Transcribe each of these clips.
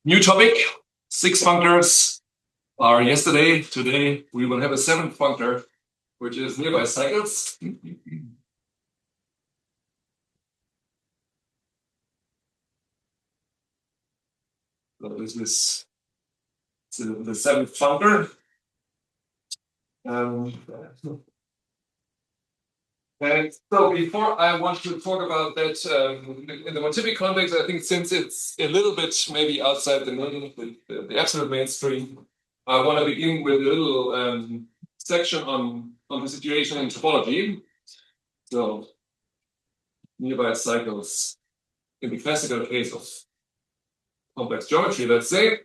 New topic, 6 functors are yesterday. Today we will have a 7th functor, which is nearby cycles. So this is the 7th functor. And so before I want to talk about that in the Motivic context, I think since it's a little bit maybe outside the absolute mainstream, I want to begin with a little section on the situation in topology. So nearby cycles in the classical case of complex geometry, let's say.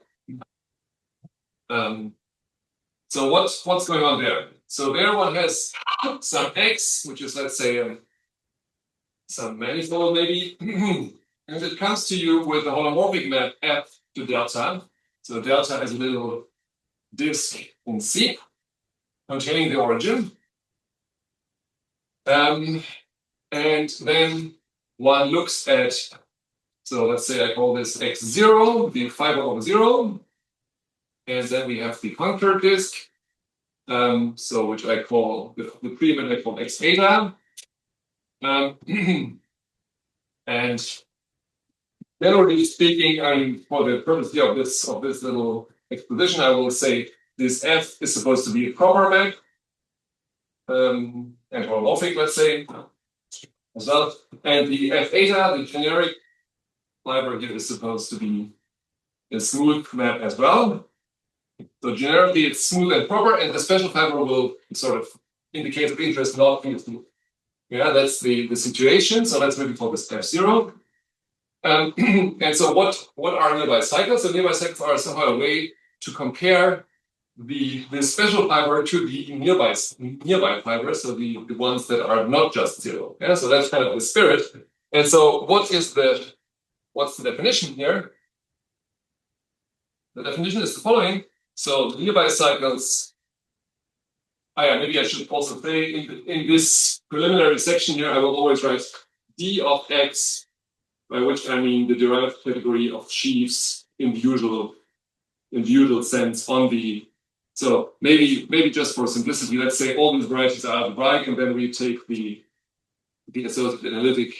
So what's going on there? So there one has some x, which is, let's say, some manifold maybe, and it comes to you with a holomorphic map f to delta. So delta is a little disk in C containing the origin. And then one looks at, so let's say I call this x0, the fiber over 0. And then we have the functor disk, so which I call the prefix I call x eta. And generally speaking, I mean, for the purpose here of this little exposition, I will say this F is supposed to be a proper map, and holomorphic, let's say, as well. And the F eta, the generic fiber here, is supposed to be a smooth map as well. So generally it's smooth and proper, and the special fiber will sort of, in the case of interest, not be smooth. Yeah, that's the situation. So let's maybe focus F0. And so what are nearby cycles? So nearby cycles are somehow a way to compare the special fiber to the nearby fibers, so the ones that are not just zero. Yeah, so that's kind of the spirit. And so what's the definition here? The definition is the following. So the nearby cycles, maybe I should also say in this preliminary section here, I will always write d of x, by which I mean the derived category of sheaves in the usual sense on the. So maybe just for simplicity, let's say all these varieties are algebraic, and then we take the associated analytic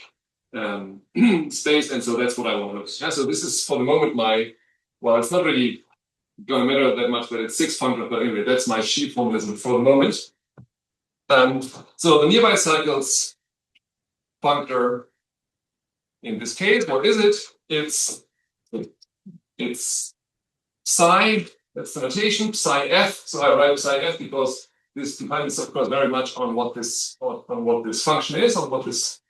space, and so that's what I want to look. Yeah, so this is for the moment well, it's not really going to matter that much that it's 6 functors, but anyway, that's my sheaf formalism for the moment. So the nearby cycles functor, in this case, what is it? It's psi, that's the notation, psi f. So I write psi f because this depends, of course, very much on what this function is, on what this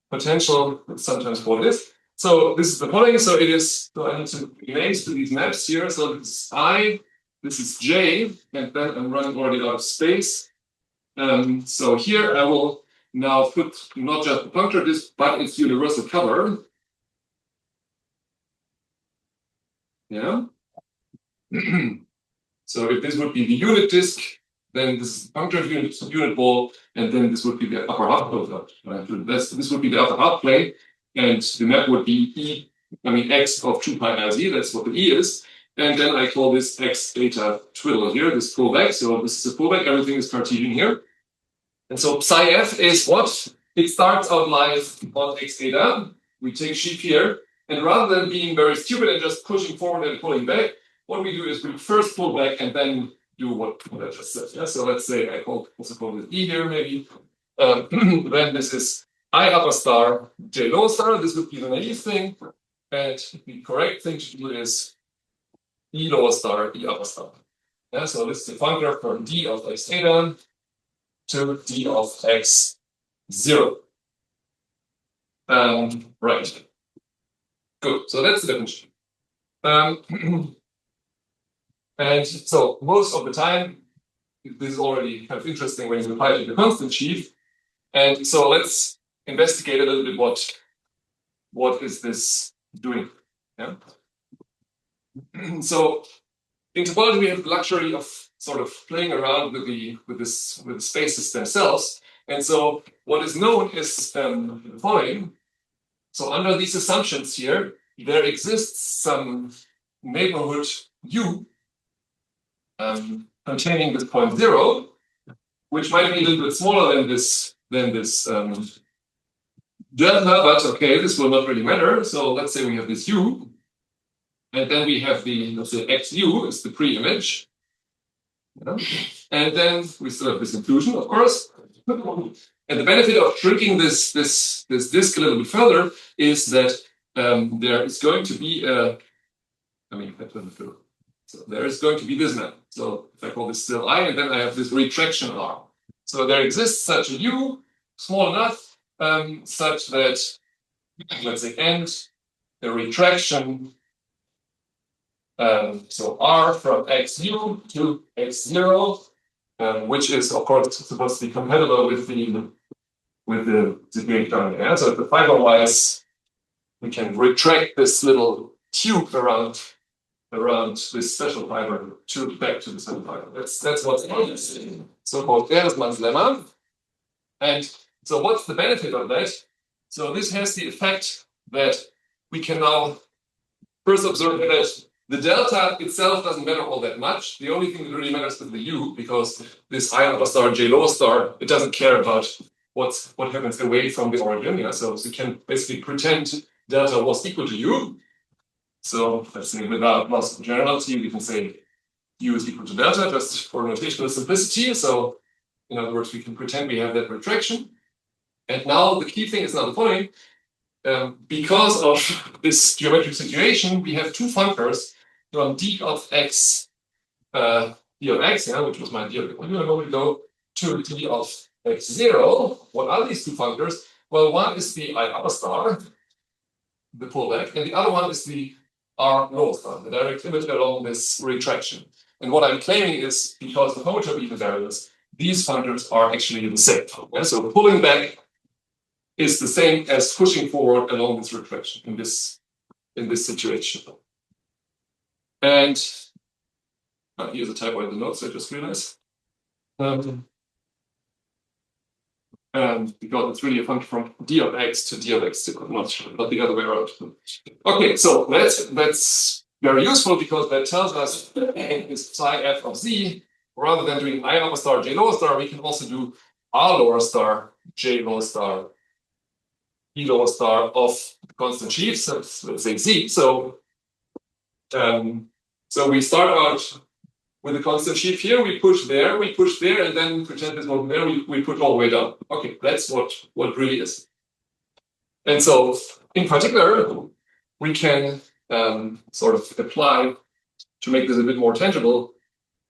potential is sometimes called is. So this is the following. So it is, so I need to give names to these maps here. So this is I, this is J, and then I'm running already out of space. So here I will now put not just the puncture disk, but its universal cover. Yeah. So if this would be the unit disk, then this is the puncture unit ball, and then this would be the upper half plane. This would be the upper half plane, and the map would be x of 2 pi r z. That's what the E is. And then I call this x eta twiddle here, this pullback. So this is a pullback. Everything is Cartesian here. And so psi f is what? It starts out live on x eta. We take sheaf here. And rather than being very stupid and just pushing forward and pulling back, what we do is we first pull back and then do what I just said. Yeah? So let's say I also call this E here maybe. Then this is I upper star, J lower star. This would be the naive thing. And the correct thing to do is E lower star, E upper star. Yeah, so this is the functor from D of x eta to D of x0. Right. Good. So that's the definition. And so most of the time, this is already kind of interesting when you apply it to the constant sheaf. And so let's investigate a little bit what is this doing. Yeah. So in topology, we have the luxury of sort of playing around with the spaces themselves. And so what is known is the following. So under these assumptions here, there exists some neighborhood U containing this point 0, which might be a little bit smaller than this delta, but okay, this will not really matter. So let's say we have this U, and then we have the, let's say, XU is the pre-image. Yeah. And then we still have this inclusion, of course. And the benefit of shrinking this disk a little bit further is that there is going to be a, so there is going to be this map. So if I call this still I, and then I have this retraction R. So there exists such a U, small enough, such that, let's say, end the retraction. So R from XU to X0, which is, of course, supposed to be compatible with the situation down there. So the fiber-wise, we can retract this little tube around this special fiber back to the special fiber. That's what's called this so-called Ehresmann's lemma. And so what's the benefit of that? So this has the effect that we can now first observe that the delta itself doesn't matter all that much. The only thing that really matters is the U, because this I upper star, J lower star, it doesn't care about what happens away from the origin. Yeah? So we can basically pretend delta was equal to U. So let's say without loss of generality, we can say U is equal to delta, just for notational simplicity. So in other words, we can pretend we have that retraction. And now the key thing is now the following. Because of this geometric situation, we have two functors from d of x, yeah, which was my d of x, a moment ago, to d of x0. What are these two functors? Well, one is the I upper star, the pullback, and the other one is the R lower star, the direct limit along this retraction. And what I'm claiming is, because of homotopy invariance, these functors are actually the same. Yeah? So pulling back is the same as pushing forward along this retraction in this situation. And here's a typo in the notes, I just realized. Because it's really a function from d of x to d of x2, not the other way around. Okay, so that's very useful, because that tells us is psi f of z. Rather than doing I upper star, j lower star, we can also do R lower star, j lower star, E lower star of constant sheaves, so let's say Z. So we start out with a constant sheaf here, we push there, and then pretend this one there, we push all the way down. Okay, that's what really is. And so in particular, we can sort of apply, to make this a bit more tangible,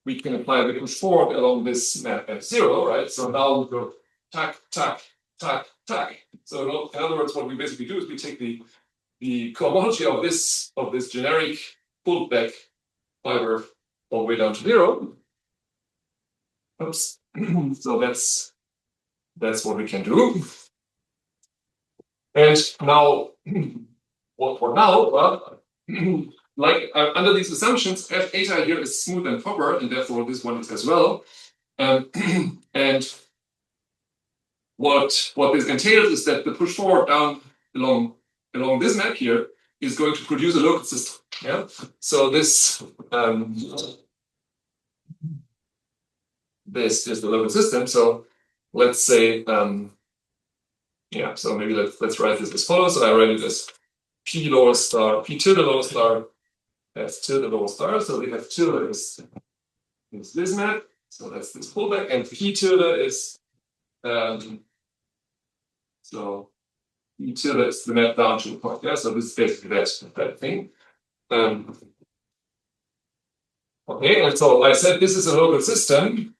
we can apply the push forward along this map F0, right? So now we go tack, tack, tack, tack. So in other words, what we basically do is we take the cohomology of this generic pulled back fiber all the way down to 0. Oops. So that's what we can do. And now, what for now? Well, like under these assumptions, F eta here is smooth and proper, and therefore this one is as well. And what this entails is that the push forward down along this map here is going to produce a local system. Yeah. So this this is the local system. So let's say yeah. So maybe let's write this as follows. So I write it as p lower star, p tilde lower star, f tilde lower star. So we have tilde is this map. So that's this pullback, and p tilde is so p tilde is the map down to a point. Yeah. So this is basically that thing. Okay, and so I said this is a local system.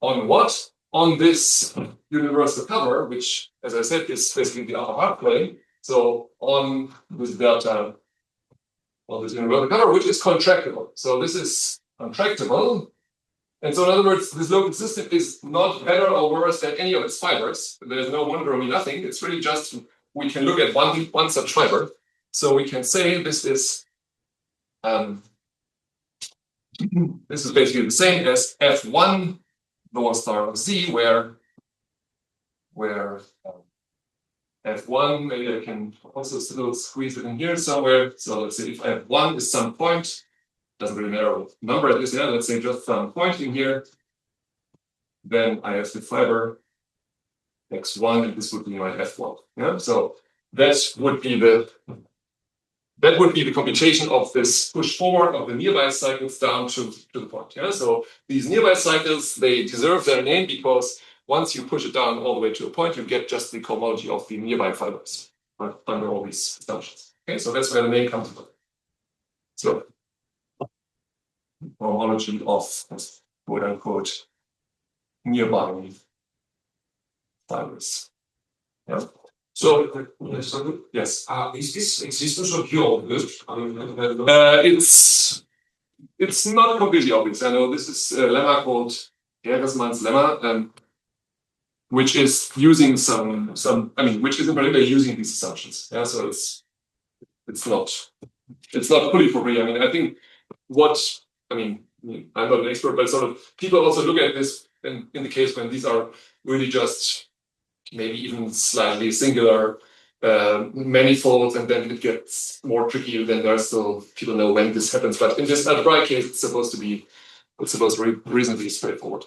On what? On this universal cover, which, as I said, is basically the upper half plane. So on this delta, on this universal cover, which is contractible. So this is contractible. And so in other words, this local system is not better or worse than any of its fibers. There's no wonder or nothing. It's really just, we can look at one such fiber. So we can say this is basically the same as F1 lower star of Z, where F1, maybe I can also still squeeze it in here somewhere. So let's say if F1 is some point, doesn't really matter what number it is, yeah, let's say just some point in here, then I have the fiber X1, and this would be my F1. Yeah, so that would be the computation of this push forward of the nearby cycles down to the point. Yeah, so these nearby cycles, they deserve their name because once you push it down all the way to a point, you get just the cohomology of the nearby fibers under all these assumptions. Okay, so that's where the name comes from. So cohomology of quote unquote nearby fibers. Yeah. So, Yes. is this existence of your good? It's not completely obvious. I know this is a lemma called Gerresmann's lemma, which is using which is in particular using these assumptions. Yeah, so it's not fully for free. I mean, I think I'm not an expert, but sort of people also look at this in the case when these are really just maybe even slightly singular manifolds, and then it gets more tricky. Then there are still people know when this happens, but in this algebraic case, it's supposed to be reasonably straightforward.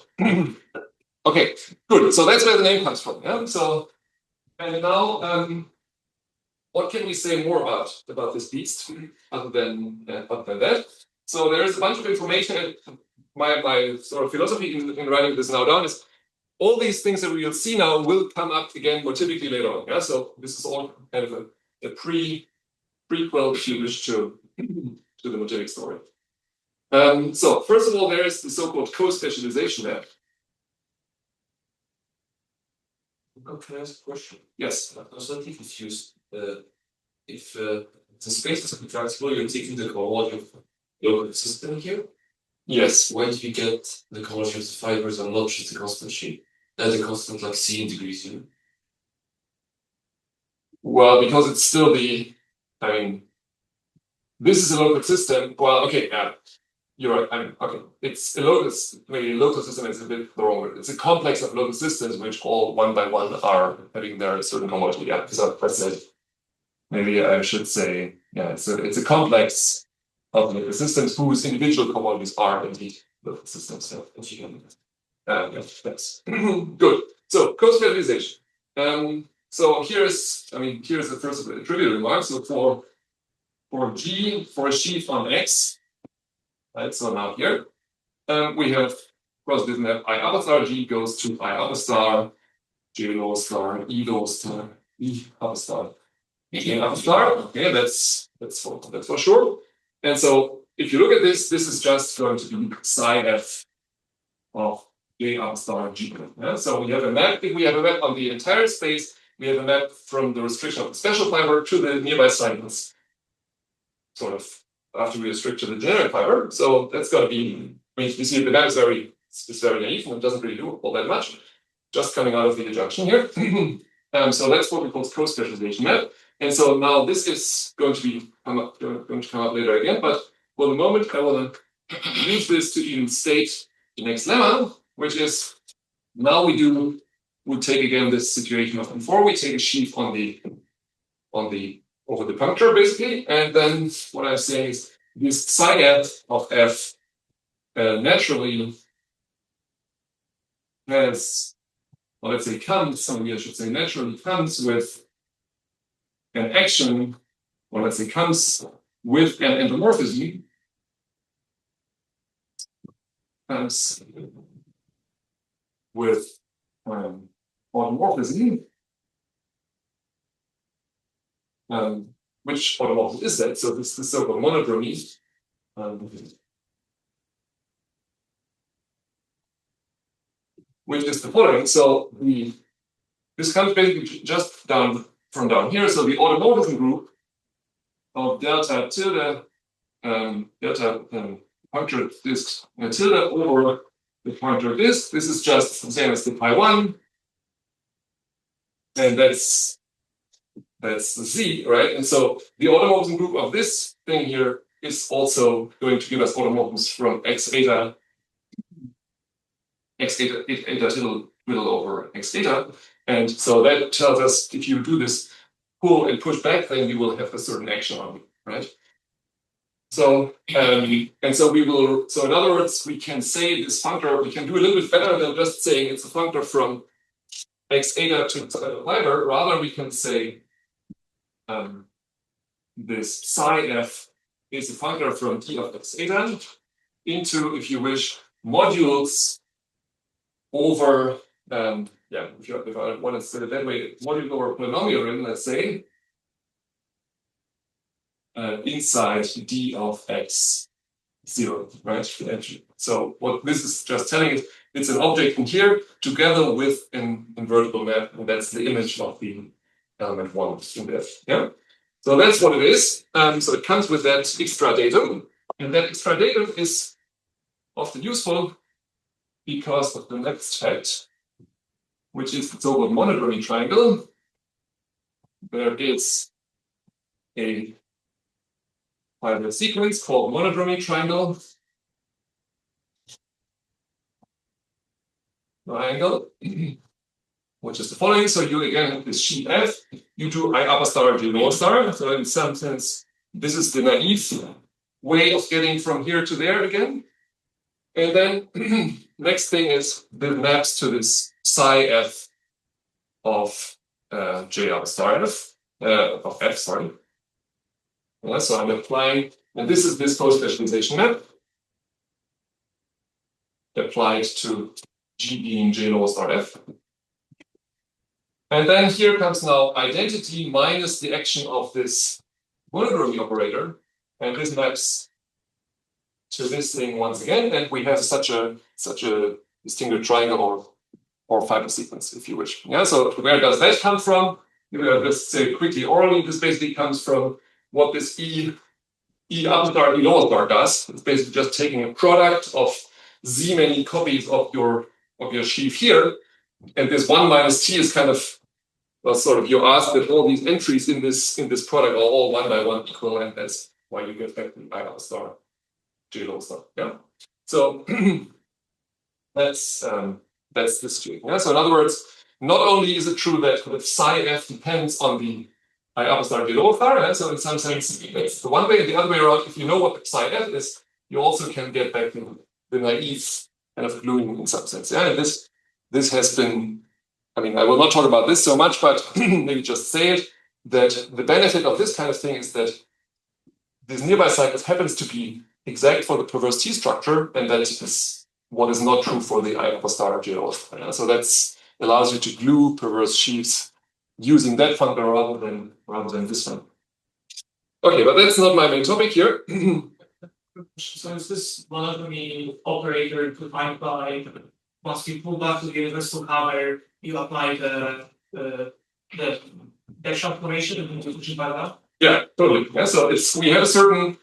Okay, good. So that's where the name comes from. Yeah. So and now, what can we say more about this beast other than that? So there is a bunch of information. My sort of philosophy in writing this now down is all these things that we will see now will come up again more typically later on. Yeah, so this is all kind of a prequel, if you wish, to the Motivic story. So first of all, there is the so-called co-specialization there. Can I ask a question? Yes. I'm slightly confused. If the space is contractible, you're taking the cohomology of your system here. Yes. Why do you get the cohomology of the fibers and not just the constant shape? The constant like C in degrees, you know? Well, because it's still this is a local system. Well, okay, you're right. Okay, it's a local, maybe local system is a bit the wrong word. It's a complex of local systems which all one by one are having their certain cohomology. Yeah, so that's it. Maybe I should say, yeah, it's a complex of local systems whose individual cohomologies are indeed local systems. Yeah, thanks. Good. So co-specialization. So here's the first trivial remark. So for a sheaf on X, right? So now here we have, of course, this map I alpha star G goes to I alpha star, J lower star, E lower star, E alpha star, E alpha star. Okay, that's for sure. And so if you look at this is just going to be psi f of J alpha star G. Yeah? So we have a map. If we have a map on the entire space, we have a map from the restriction of the special fiber to the nearby cycles, sort of after we restrict to the generic fiber. So that's going to be, you see the map is very naive and it doesn't really do all that much, just coming out of the adjunction here. So that's what we call co-specialization map. And so now this is going to come up later again, but for the moment I want to use this to even state the next lemma, which is now we take again this situation of before we take a sheaf over the puncture basically, and then what I'm saying is this psi f of f naturally has, or let's say comes, somebody I should say naturally comes with an action, or let's say comes with an endomorphism, comes with automorphism. Which automorphism is that? So this is so-called monodromy. Which is the following. So this comes basically just down here. So the automorphism group of delta tilde punctured disk tilde over the punctured disk. This is just the same as the pi 1. And that's the Z, right? And so the automorphism group of this thing here is also going to give us automorphisms from x eta tilde over x eta. And so that tells us if you do this pull and push back, then you will have a certain action on it, right? So, and so we will, so in other words, we can say this functor, we can do a little bit better than just saying it's a functor from x eta to fiber. Rather, we can say this psi f is a functor from t of x eta into, if you wish, modules over, if I want to say it that way, modules over polynomial ring, let's say, inside d of x 0, right? So what this is just telling is it's an object in here together with an invertible map, and that's the image of the element 1 in there. Yeah. So that's what it is. So it comes with that extra datum, and that extra datum is often useful because of the next fact, which is the so-called monodromy triangle. There is a fiber sequence called monodromy triangle. Which is the following. So you again have this sheet F, you do I upper star, J lower star. So in some sense, this is the naive way of getting from here to there again. And then next thing is the maps to this psi F of J upper star F, of F, sorry. So I'm applying, and this is this post-specialization map applied to G being J lower star F. And then here comes now identity minus the action of this monodromy operator. And this maps to this thing once again. And we have such a distinguished triangle or fiber sequence, if you wish. Yeah, so where does that come from? Just say quickly orally, this basically comes from what this E upper star, E lower star does. It's basically just taking a product of Z many copies of your sheaf here. And this 1 minus T is kind of, well, sort of, you ask that all these entries in this product are all 1 by 1 equal, and that's why you get back the I upper star, J lower star. Yeah. So that's the situation. Yeah. So in other words, not only is it true that the psi f depends on the I upper star, J lower star, yeah? So in some sense, it's the one way, and the other way around, if you know what the psi f is, you also can get back the naive kind of gluing in some sense. Yeah. And this has been, I mean, I will not talk about this so much, but maybe just say it, that the benefit of this kind of thing is that this nearby cycle happens to be exact for the perverse T structure, and that is what is not true for the I upper star J lower star. So that allows you to glue perverse sheaves using that functor rather than this one. Okay, but that's not my main topic here. So is this monodromy operator defined by, once you pull back to the universal cover, you apply the dash transformation into by that? Yeah, totally. Yeah, so we have a certain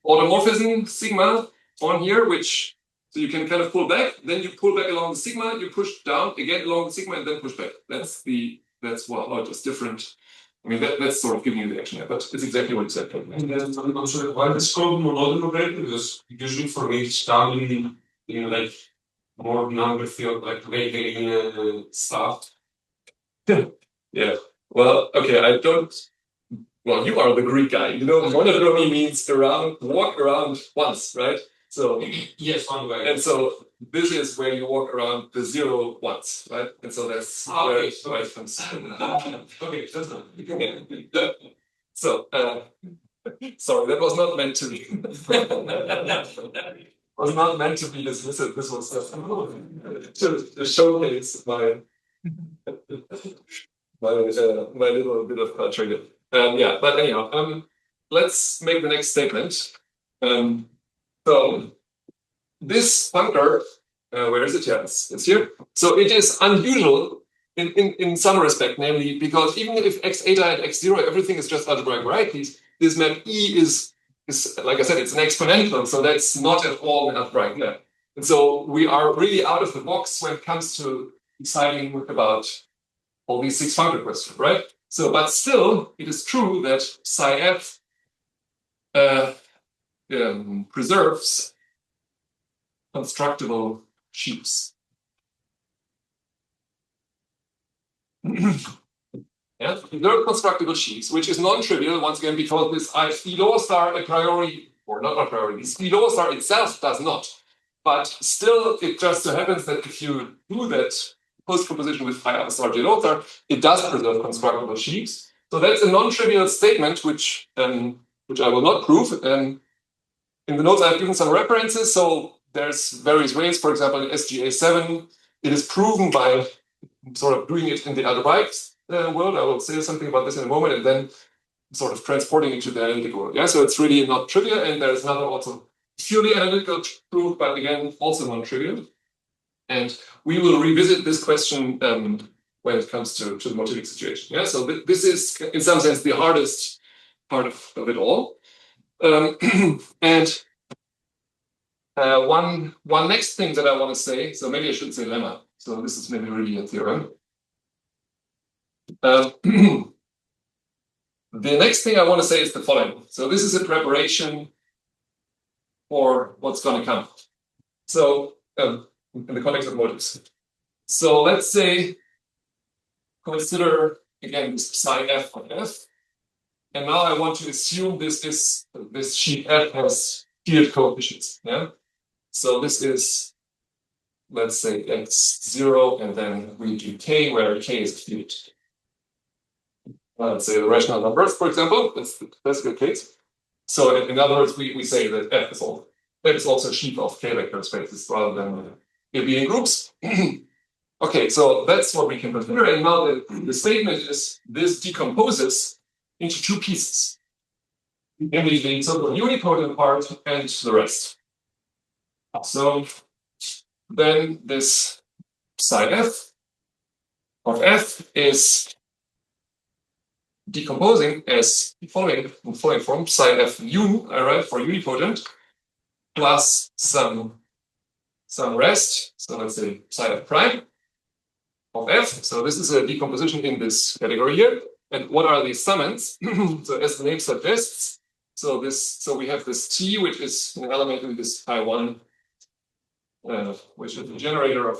automorphism sigma on here, which so you can kind of pull back, then you pull back along the sigma, you push down again along the sigma, and then push back. That's well, it's different. I mean, that's sort of giving you the action here, but it's exactly what you said. And then I'm sorry, why is called monodromy operator? Because usually for each down like more number field, like making stuff. Yeah. Well, okay, I don't. Well, you are the Greek guy. You know, monodromy means walk around once, right? So yes, one way. And so this is where you walk around the 0 once, right? And so that's where it comes. Okay, that's not. Yeah. So sorry, that was not meant to be. Was not meant to be dismissive. This was to showcase my little bit of trigger. Yeah, but anyhow, let's make the next statement. So this functor, where is it? Yeah, it's here. So it is unusual in some respect, namely because even if x eta and x 0, everything is just algebraic varieties, this map E is like I said, it's an exponential, so that's not at all an algebraic map. And so we are really out of the box when it comes to deciding about all these 6 functor questions, right? So, but still, it is true that psi f preserves constructible sheaves. Yeah, preserved constructible sheaves, which is non-trivial once again because this IFE lower star a priori, or not a priori, this E lower star itself does not. But still, it just so happens that if you do that post-composition with phi upper star J lower star, it does preserve constructible sheaves. So that's a non-trivial statement, which I will not prove. In the notes, I've given some references. So there's various ways. For example, in SGA7, it is proven by sort of doing it in the algebraic world. I will say something about this in a moment, and then sort of transporting it to the analytical world. Yeah, so it's really not trivial, and there's another also purely analytical proof, but again, also non-trivial. And we will revisit this question when it comes to the Motivic situation. Yeah, so this is, in some sense, the hardest part of it all. And one next thing that I want to say, so maybe I should say lemma. So this is maybe really a theorem. The next thing I want to say is the following. So this is a preparation for what's going to come. So in the context of motives. So let's say, consider again this psi f of f. And now I want to assume this sheet f has field coefficients. Yeah. So this is, let's say, x0, and then we do k, where k is field. Let's say the rational numbers, for example. That's the classical case. So in other words, we say that f is also a sheaf of k vector spaces rather than it being groups. Okay, so that's what we can consider. And now the statement is this decomposes into two pieces, namely the so-called unipotent part and the rest. So then this psi f of f is decomposing as the following form: psi f un, I write for unipotent, plus some rest. So let's say psi f prime of f. So this is a decomposition in this category here. And what are these summons? So as the name suggests, so we have this T, which is an element in this phi1, which is the generator of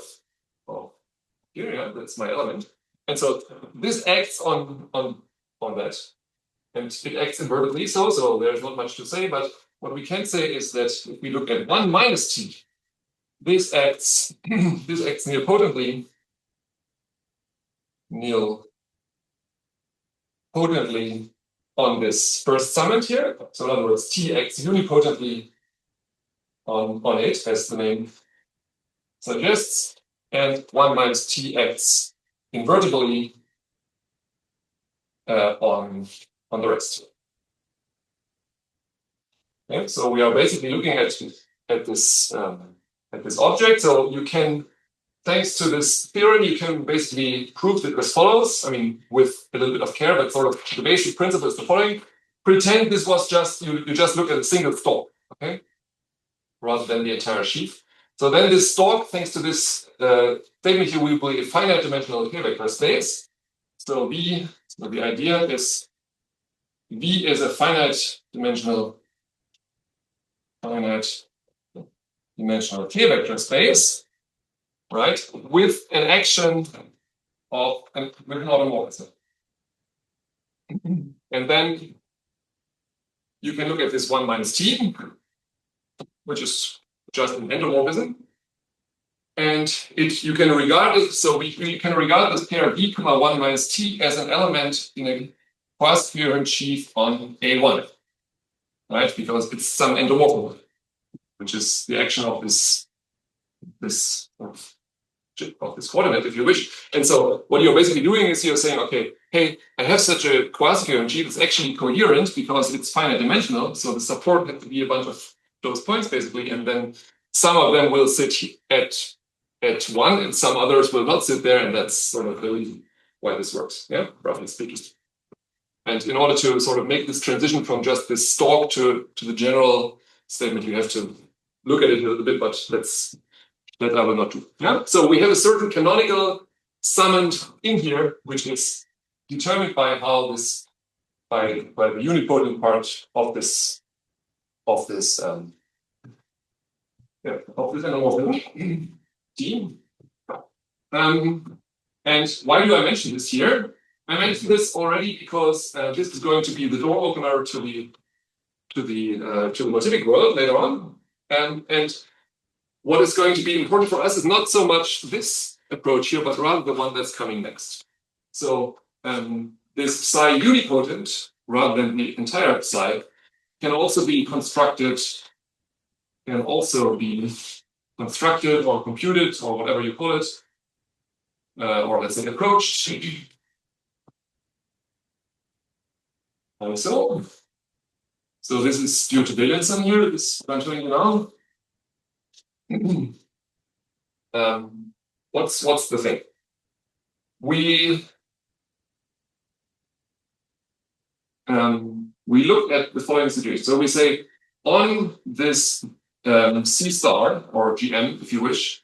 here. Yeah, that's my element. And so this acts on that, and it acts invertedly. So there's not much to say. But what we can say is that if we look at 1 minus T, this acts nilpotently on this first summand here. So in other words, T acts unipotently on it, as the name suggests, and 1 minus T acts invertibly on the rest. Okay, so we are basically looking at this object. So you can, thanks to this theorem, you can basically prove it as follows. I mean, with a little bit of care, but sort of the basic principle is the following. Pretend this was just, you just look at a single stalk, okay? Rather than the entire sheaf. So then this stalk, thanks to this statement here, will be a finite dimensional K vector space. So the idea is V is a finite dimensional K vector space, right? With an action with an automorphism. And then you can look at this 1 minus T, which is just an endomorphism. And you can regard it, so we can regard this pair V, 1 minus T as an element in a quasi-coherent sheaf on A1, right? Because it's some endomorphism, which is the action of this coordinate, if you wish. And so what you're basically doing is you're saying, okay, hey, I have such a quasi-coherent sheaf. It's actually coherent because it's finite dimensional. So the support has to be a bunch of those points, basically. And then some of them will sit at 1 and some others will not sit there. And that's sort of the reason why this works, yeah, roughly speaking. And in order to sort of make this transition from just this stalk to the general statement, you have to look at it a little bit, but that I will not do. Yeah. So we have a certain canonical summand in here, which is determined by how this, by the unipotent part of this endomorphism T. And why do I mention this here? I mentioned this already because this is going to be the door opener to the Motivic world later on. And what is going to be important for us is not so much this approach here, but rather the one that's coming next. So this psi unipotent, rather than the entire psi, can also be constructed, or computed, or whatever you call it, or let's say approached. So this is due to Williamson here, this I'm showing you now. What's the thing? We look at the following situation. So we say on this C star or GM, if you wish,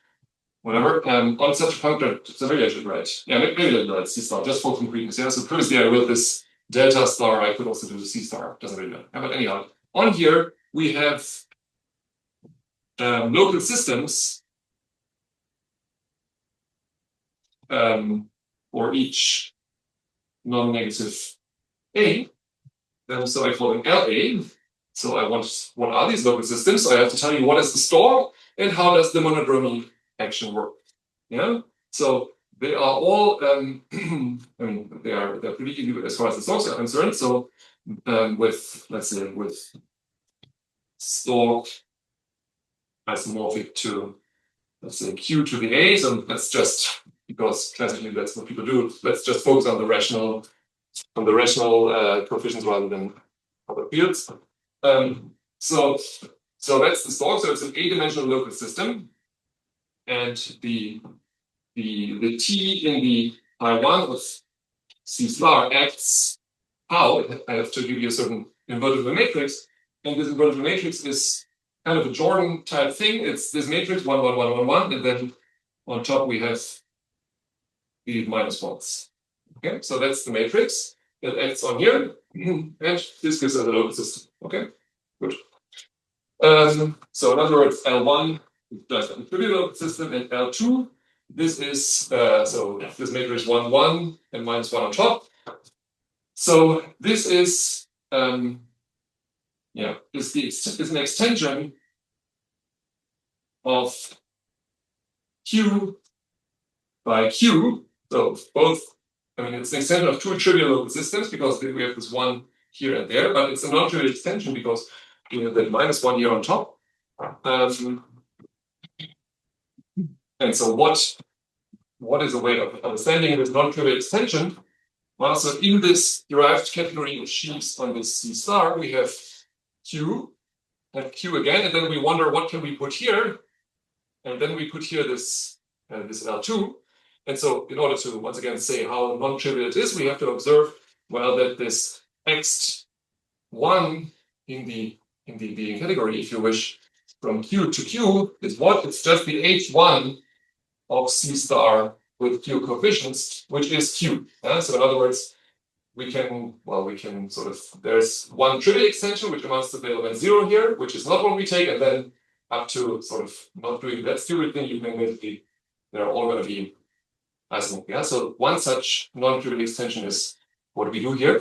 whatever, on such a functor, so maybe I should write. Yeah, maybe I should write C star just for completeness. Yeah, so previously I wrote this delta star. I could also do the C star. Doesn't really matter. Yeah, but anyhow, on here we have local systems for each non-negative A. So I call them LA. So I want, what are these local systems? So I have to tell you what is the store and how does the monodromy action work. Yeah. So they are all, I mean, they're pretty easy as far as the stores are concerned. So with, let's say, with store isomorphic to, let's say, Q to the A. So that's just because classically that's what people do. Let's just focus on the rational coefficients rather than other fields. So that's the store. So it's an A-dimensional local system, and the T in the I1 of C star acts how I have to give you a certain invertible matrix, and this invertible matrix is kind of a Jordan type thing. It's this matrix 1, 1, 1, 1, 1, and then on top we have the minus ones. Okay, so that's the matrix that acts on here, and this gives us a local system. Okay, good. So in other words, L1 does a trivial local system, and L2, this is so this matrix 1, 1, and minus 1 on top. So this is is an extension of Q by Q. So both, I mean, it's an extension of two trivial local systems because we have this one here and there, but it's a non-trivial extension because we have that minus one here on top. And so what is a way of understanding this non-trivial extension? Well, so in this derived category of sheaves on this C star, we have Q and Q again, and then we wonder what can we put here, and then we put here this L2. And so in order to once again say how non-trivial it is, we have to observe, well, that this X1 in the category, if you wish, from Q to Q is what? It's just the H1 of C star with Q coefficients, which is Q. So in other words, we can sort of, there's one trivial extension which amounts to the element 0 here, which is not what we take, and then up to sort of not doing that stupid thing, you can basically, they're all going to be isomorphic. Yeah? So one such non-trivial extension is what we do here.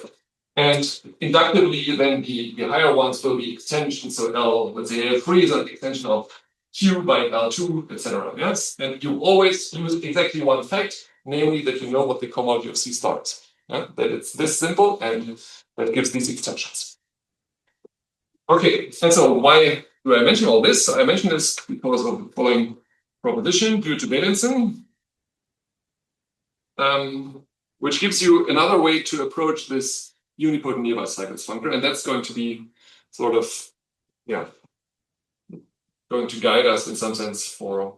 And inductively, then the higher ones will be extensions. So let's say L3 is an extension of Q by L2, etc. Yes, and you always use exactly one fact, namely that you know what the cohomology of C star is. Yeah? That it's this simple, and that gives these extensions. Okay, and so why do I mention all this? I mention this because of the following proposition due to Williamson, which gives you another way to approach this unipotent nearby cycles functor, and that's going to be sort of, going to guide us in some sense for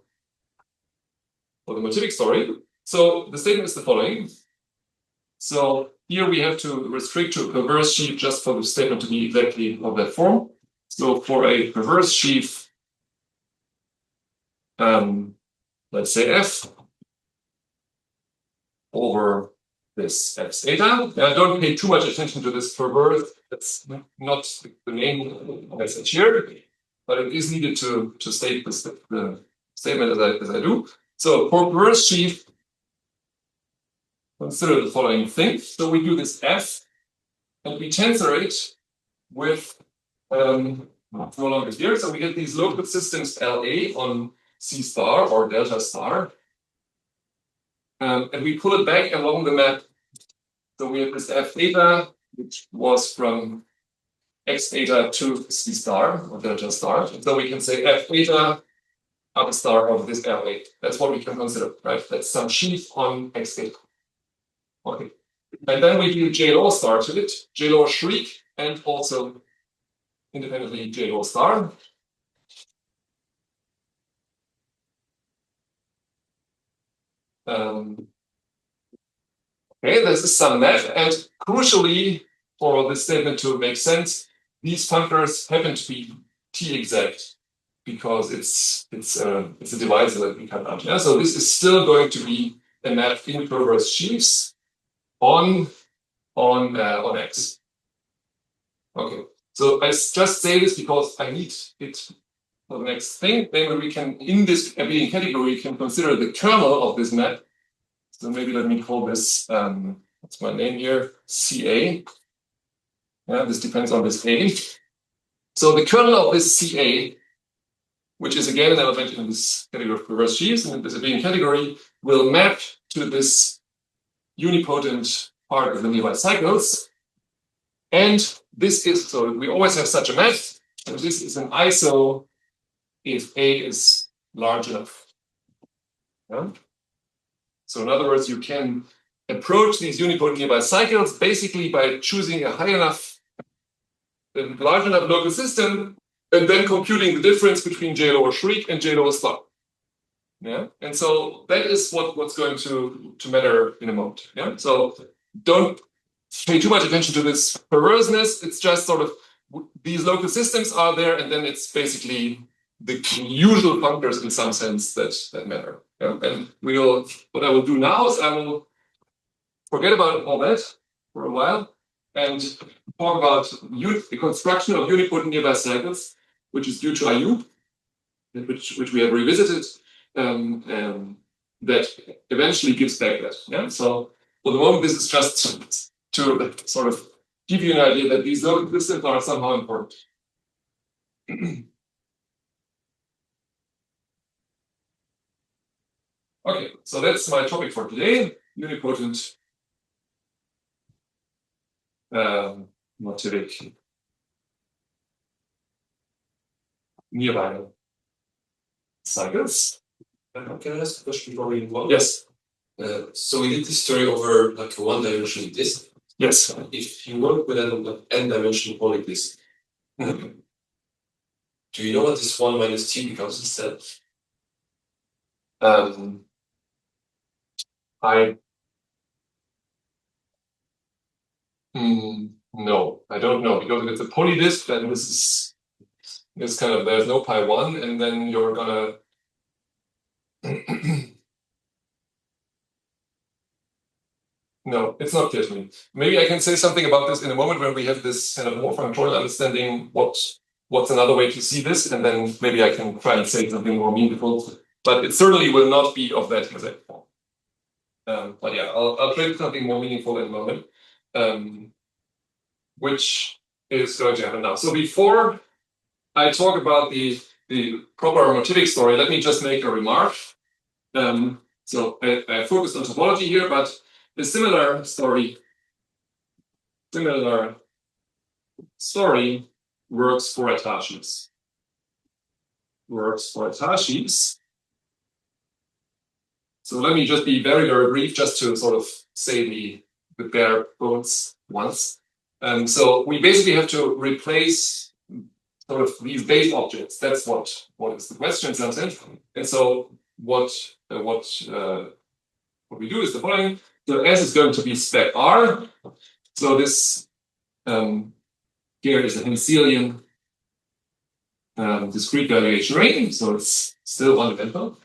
the Motivic story. So the statement is the following. So here we have to restrict to a perverse sheaf just for the statement to be exactly of that form. So for a perverse sheaf, let's say F over this X eta. Don't pay too much attention to this perverse. That's not the name message here, but it is needed to state the statement as I do. So for perverse sheaf, consider the following thing. So we do this F, and we tensor it with it's no longer here. So we get these local systems LA on C star or delta star. And we pull it back along the map. So we have this F theta, which was from X theta to C star or delta star. So we can say F theta upper star of this LA. That's what we can consider, right? That's some sheaf on X theta. Okay. And then we do J law star to it, J law shriek, and also independently J law star. Okay, this is some math, and crucially, for this statement to make sense, these functors happen to be t-exact because it's a divisor that we cut out. Yeah? So this is still going to be a map in perverse sheaves on X. Okay, so I just say this because I need it for the next thing. Then we can, in this abelian category, we can consider the kernel of this map. So maybe let me call this, what's my name here? CA. Yeah, this depends on this A. So the kernel of this CA, which is again an element in this category of perverse sheaves, and this abelian category, will map to this unipotent part of the nearby cycles. And this is, so we always have such a map, and this is an ISO if A is large enough. Yeah? So in other words, you can approach these unipotent nearby cycles basically by choosing a high enough, large enough local system, and then computing the difference between J lower shriek and J lower star. Yeah, and so that is what's going to matter in a moment. Yeah, so don't pay too much attention to this perverseness. It's just sort of these local systems are there, and then it's basically the usual functors in some sense that matter. Yeah? And what I will do now is I will forget about all that for a while and talk about the construction of unipotent nearby cycles, which is due to IU, which we have revisited, that eventually gives back that. Yeah? So for the moment, this is just to sort of give you an idea that these local systems are somehow important. Okay, so that's my topic for today, unipotent Motivic nearby cycles. Can I ask a question before we move on? Yes. So we did this story over like a one-dimensional disk. Yes. If you work with an n-dimensional poly disk, do you know what this 1 minus t becomes instead? No, I don't know, because if it's a poly disk, then this is kind of, there's no pi 1, and then you're gonna no, it's not clear to me. Maybe I can say something about this in a moment when we have this kind of more functorial understanding what's another way to see this, and then maybe I can try and say something more meaningful. But it certainly will not be of that exact form. But yeah, I'll try something more meaningful in a moment, which is going to happen now. So before I talk about the proper Motivic story, let me just make a remark. So I focused on topology here, but a similar story works for attachments. So let me just be very, very brief, just to sort of say the bare bones once. So we basically have to replace sort of these base objects. That's what is the question in some sense. And so what we do is the following. So S is going to be spec R. So this here is a Henselian discrete valuation ring. So it's still one-dimensional,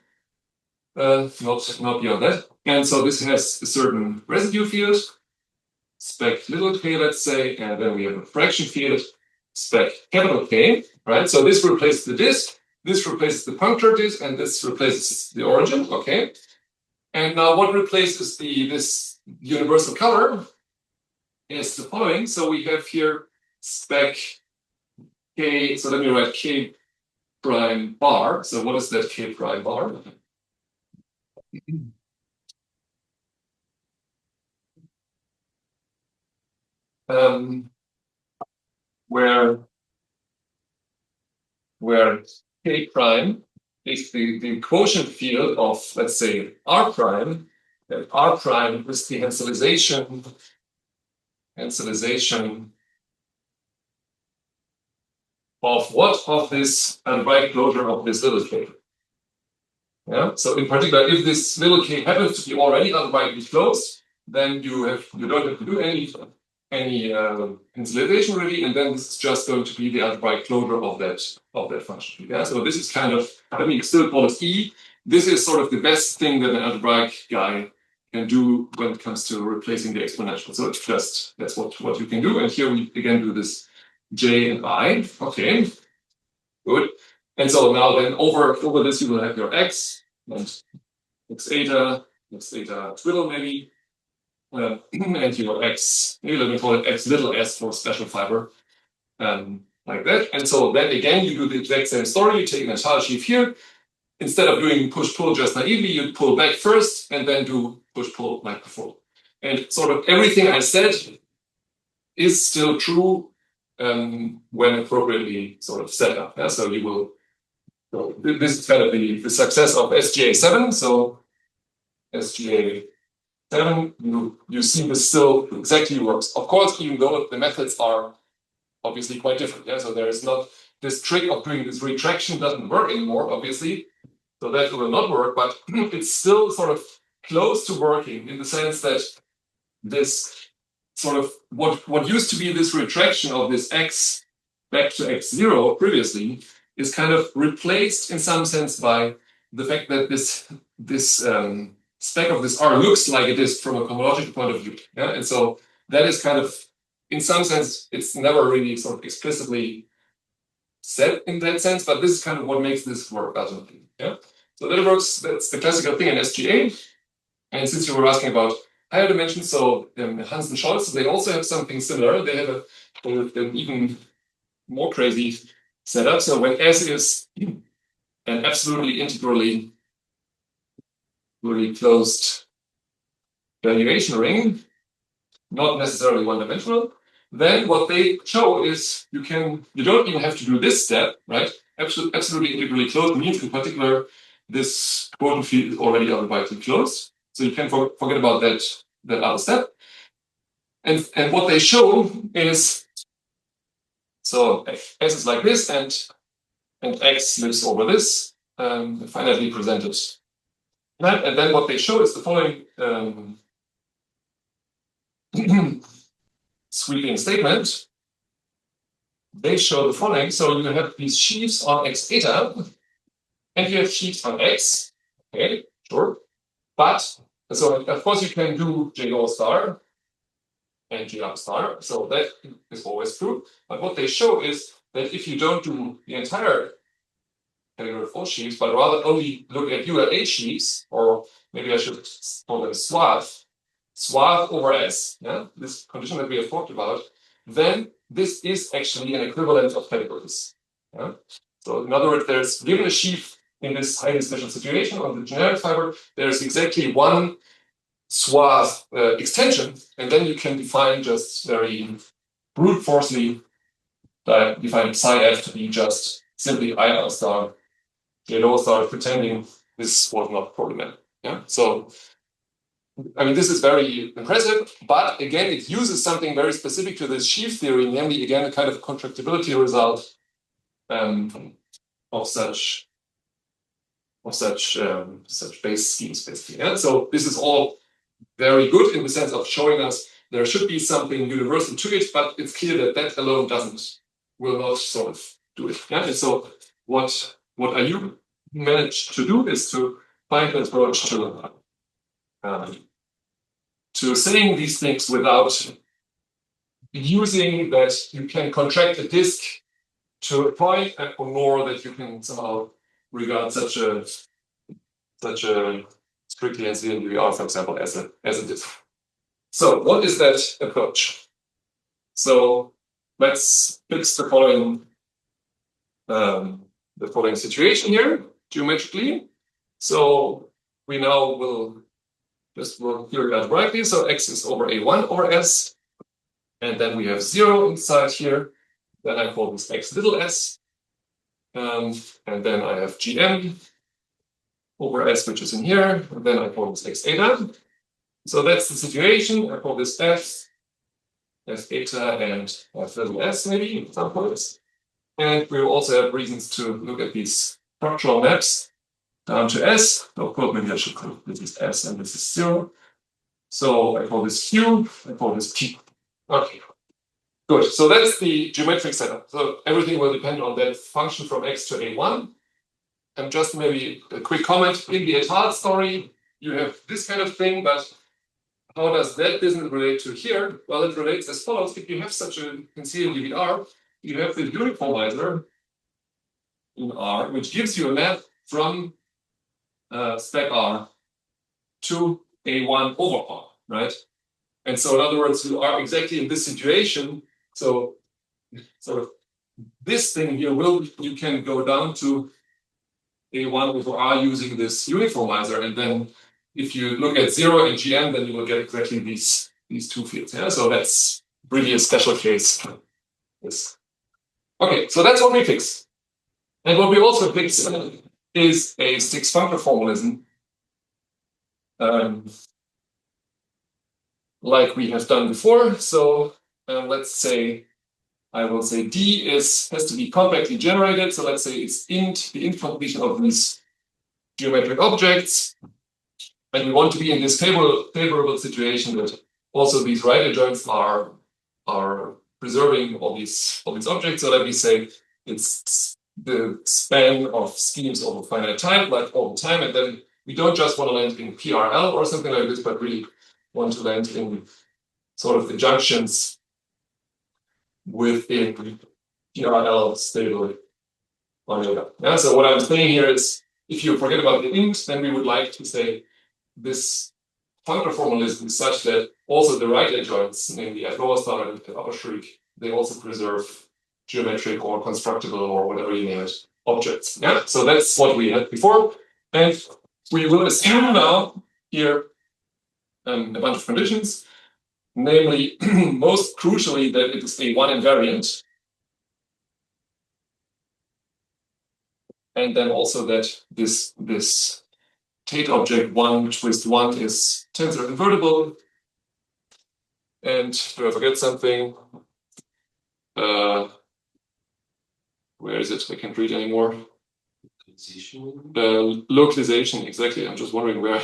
not beyond that. And so this has a certain residue field, spec little k, let's say, and then we have a fraction field, spec capital K, right? So this replaces the disk, this replaces the puncture disk, and this replaces the origin, okay? And now what replaces this universal color is the following. So we have here spec K. So let me write K prime bar. So what is that K prime bar? Where K prime is the quotient field of, let's say, R prime, and R prime is the Henselization of what? Of this algebraic closure of this little k. Yeah. So in particular, if this little k happens to be already algebraically closed, then you don't have to do any Henselization really, and then this is just going to be the algebraic closure of that function. Yeah. So this is kind of, let me still call it E. This is sort of the best thing that an algebraic guy can do when it comes to replacing the exponential. So it's just, that's what you can do. And here we again do this J and I. Okay, good. And so now then over this you will have your X and X eta twiddle maybe. And your X, maybe let me call it X little s for special fiber. Like that. And so then again you do the exact same story. You take an entire sheaf here. Instead of doing push-pull just naively, you pull back first and then do push-pull like before. And sort of everything I said is still true when appropriately sort of set up. Yeah? So you will, so this is kind of the success of SGA7. So SGA7, you see this still exactly works. Of course, even though the methods are obviously quite different. Yeah? So there is not this trick of doing this retraction doesn't work anymore, obviously. So that will not work, but it's still sort of close to working in the sense that this sort of what used to be this retraction of this x back to x0 previously is kind of replaced in some sense by the fact that this spec of this R looks like it is from a cohomological point of view. Yeah? And so that is kind of, in some sense, it's never really sort of explicitly said in that sense, but this is kind of what makes this work ultimately. Yeah. So that works. That's the classical thing in SGA. And since you were asking about higher dimensions, so Hans and Scholz, they also have something similar. They have an even more crazy setup. So when S is an absolutely integrally really closed valuation ring, not necessarily one-dimensional, then what they show is you don't even have to do this step, right? Absolutely integrally closed means in particular this quotient field is already algebraically closed. So you can forget about that other step. And what they show is, so S is like this and X lives over this, finitely presented. Right? And then what they show is the following sweeping statement. They show the following. So you have these sheaves on X eta, and you have sheaves on X. Okay, sure. But, so of course you can do J O star and J up star. So that is always true. But what they show is that if you don't do the entire category of all sheaves, but rather only look at ULH sheaves, or maybe I should call them swath over S, yeah, this condition that we have talked about, then this is actually an equivalent of categories. Yeah? So in other words, there's given a sheaf in this highly special situation on the generic fiber, there's exactly one swath extension, and then you can define just very brute forcefully define psi f to be just simply IR star, J lower star, pretending this was not problematic. Yeah. So I mean, this is very impressive, but again, it uses something very specific to this sheaf theory, namely, again, a kind of contractibility result of such base schemes, basically. Yeah? So this is all very good in the sense of showing us there should be something universal to it, but it's clear that alone will not sort of do it. Yeah? And so what IU managed to do is to find an approach to saying these things without using that you can contract a disk to a point, nor that you can somehow regard such a strictly NCNVR, for example, as a disk. So what is that approach? So let's fix the following situation here geometrically. So we now will just work here out brightly. So x is over a1 over s, and then we have 0 inside here. Then I call this x little s, and then I have gm over s, which is in here, and then I call this x eta. So that's the situation. I call this f eta, and f little s maybe at some points. And we will also have reasons to look at these structural maps down to s. Of course, maybe I should call this is s and this is 0. So I call this q, I call this p. Okay, good. So that's the geometric setup. So everything will depend on that function from x to a1. And just maybe a quick comment. In the et al. Story, you have this kind of thing, but how does that business relate to here? Well, it relates as follows. If you have such a, you can see in DVR, you have the uniformizer in R, which gives you a map from spec R to A1 over R, right? And so in other words, you are exactly in this situation. So sort of this thing here you can go down to A1 over R using this uniformizer. And then if you look at 0 and GM, then you will get exactly these two fields. Yeah, so that's really a special case. Yes. Okay, so that's what we fix. And what we also fix is a six functor formalism, like we have done before. So let's say I will say D has to be compactly generated. So let's say it's int, the int completion of these geometric objects. And we want to be in this favorable situation that also these right adjoints are preserving all these objects. So let me say it's the span of schemes over finite time, like all the time. And then we don't just want to land in PRL or something like this, but really want to land in sort of the junctions within PRL stable omega. Yeah, so what I'm saying here is, if you forget about the int, then we would like to say this functor formalism is such that also the right adjoints, namely at lower star and at upper shriek, they also preserve geometric or constructible or whatever you name it objects. Yeah, so that's what we had before, and we will assume now here a bunch of conditions, namely most crucially that it is a one invariant, and then also that this Tate object 1 twist 1 is tensor invertible. And do I forget something? Where is it? I can't read anymore. Localization, exactly. I'm just wondering where.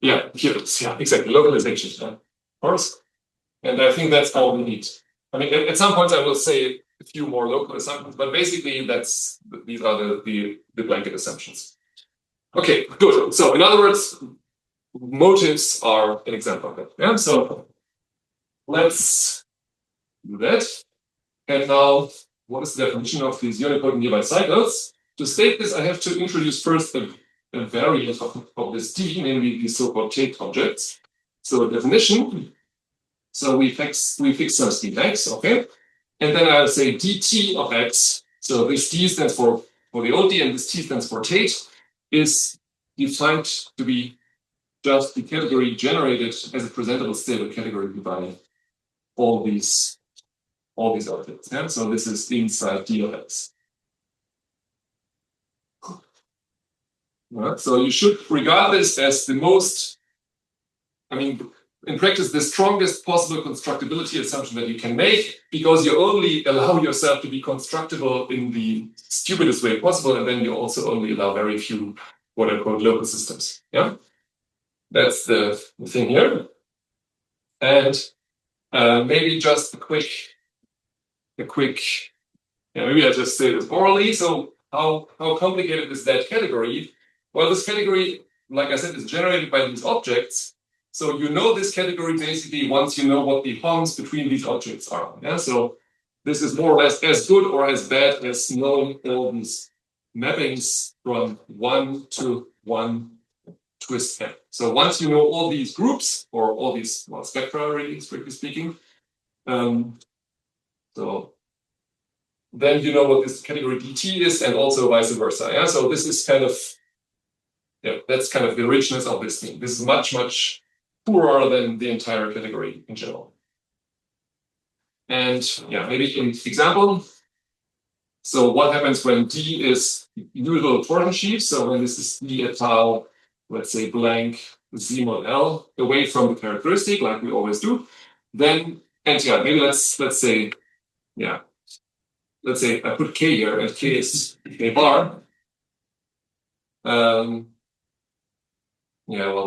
Yeah, here it is. Yeah, exactly. Localization, yeah. Of course. And I think that's all we need. I mean, at some point I will say a few more local assumptions, but basically these are the blanket assumptions. Okay, good. So in other words, motives are an example of that. Yeah, so let's do that. And now, what is the definition of these unipotent nearby cycles? To state this, I have to introduce first a variant of this D, namely these so-called Tate objects. So definition. So we fix some speed x, okay? And then I'll say dt of x. So this D stands for the old D, and this T stands for Tate, is defined to be just the category generated as a presentable stable category by all these objects. Yeah? So this is inside D of x. Right? So you should regard this as the most, I mean, in practice, the strongest possible constructibility assumption that you can make, because you only allow yourself to be constructible in the stupidest way possible, and then you also only allow very few quote-unquote local systems. Yeah, that's the thing here. And maybe just a quick. Yeah, maybe I just say this orally. So how complicated is that category? Well, this category, like I said, is generated by these objects. So you know this category basically once you know what the bonds between these objects are. Yeah, so this is more or less as good or as bad as knowing all these mappings from 1 to 1 twist M. So once you know all these groups, or all these spectra, really, strictly speaking, so then you know what this category dt is, and also vice versa. Yeah. So this is kind of, that's kind of the richness of this thing. This is much, much poorer than the entire category in general. And maybe an example. So what happens when D is usual torsion sheaf? So when this is D et al, let's say blank Z mod L, away from the characteristic, like we always do, then, and maybe let's say, let's say I put K here, and K is a bar. Well,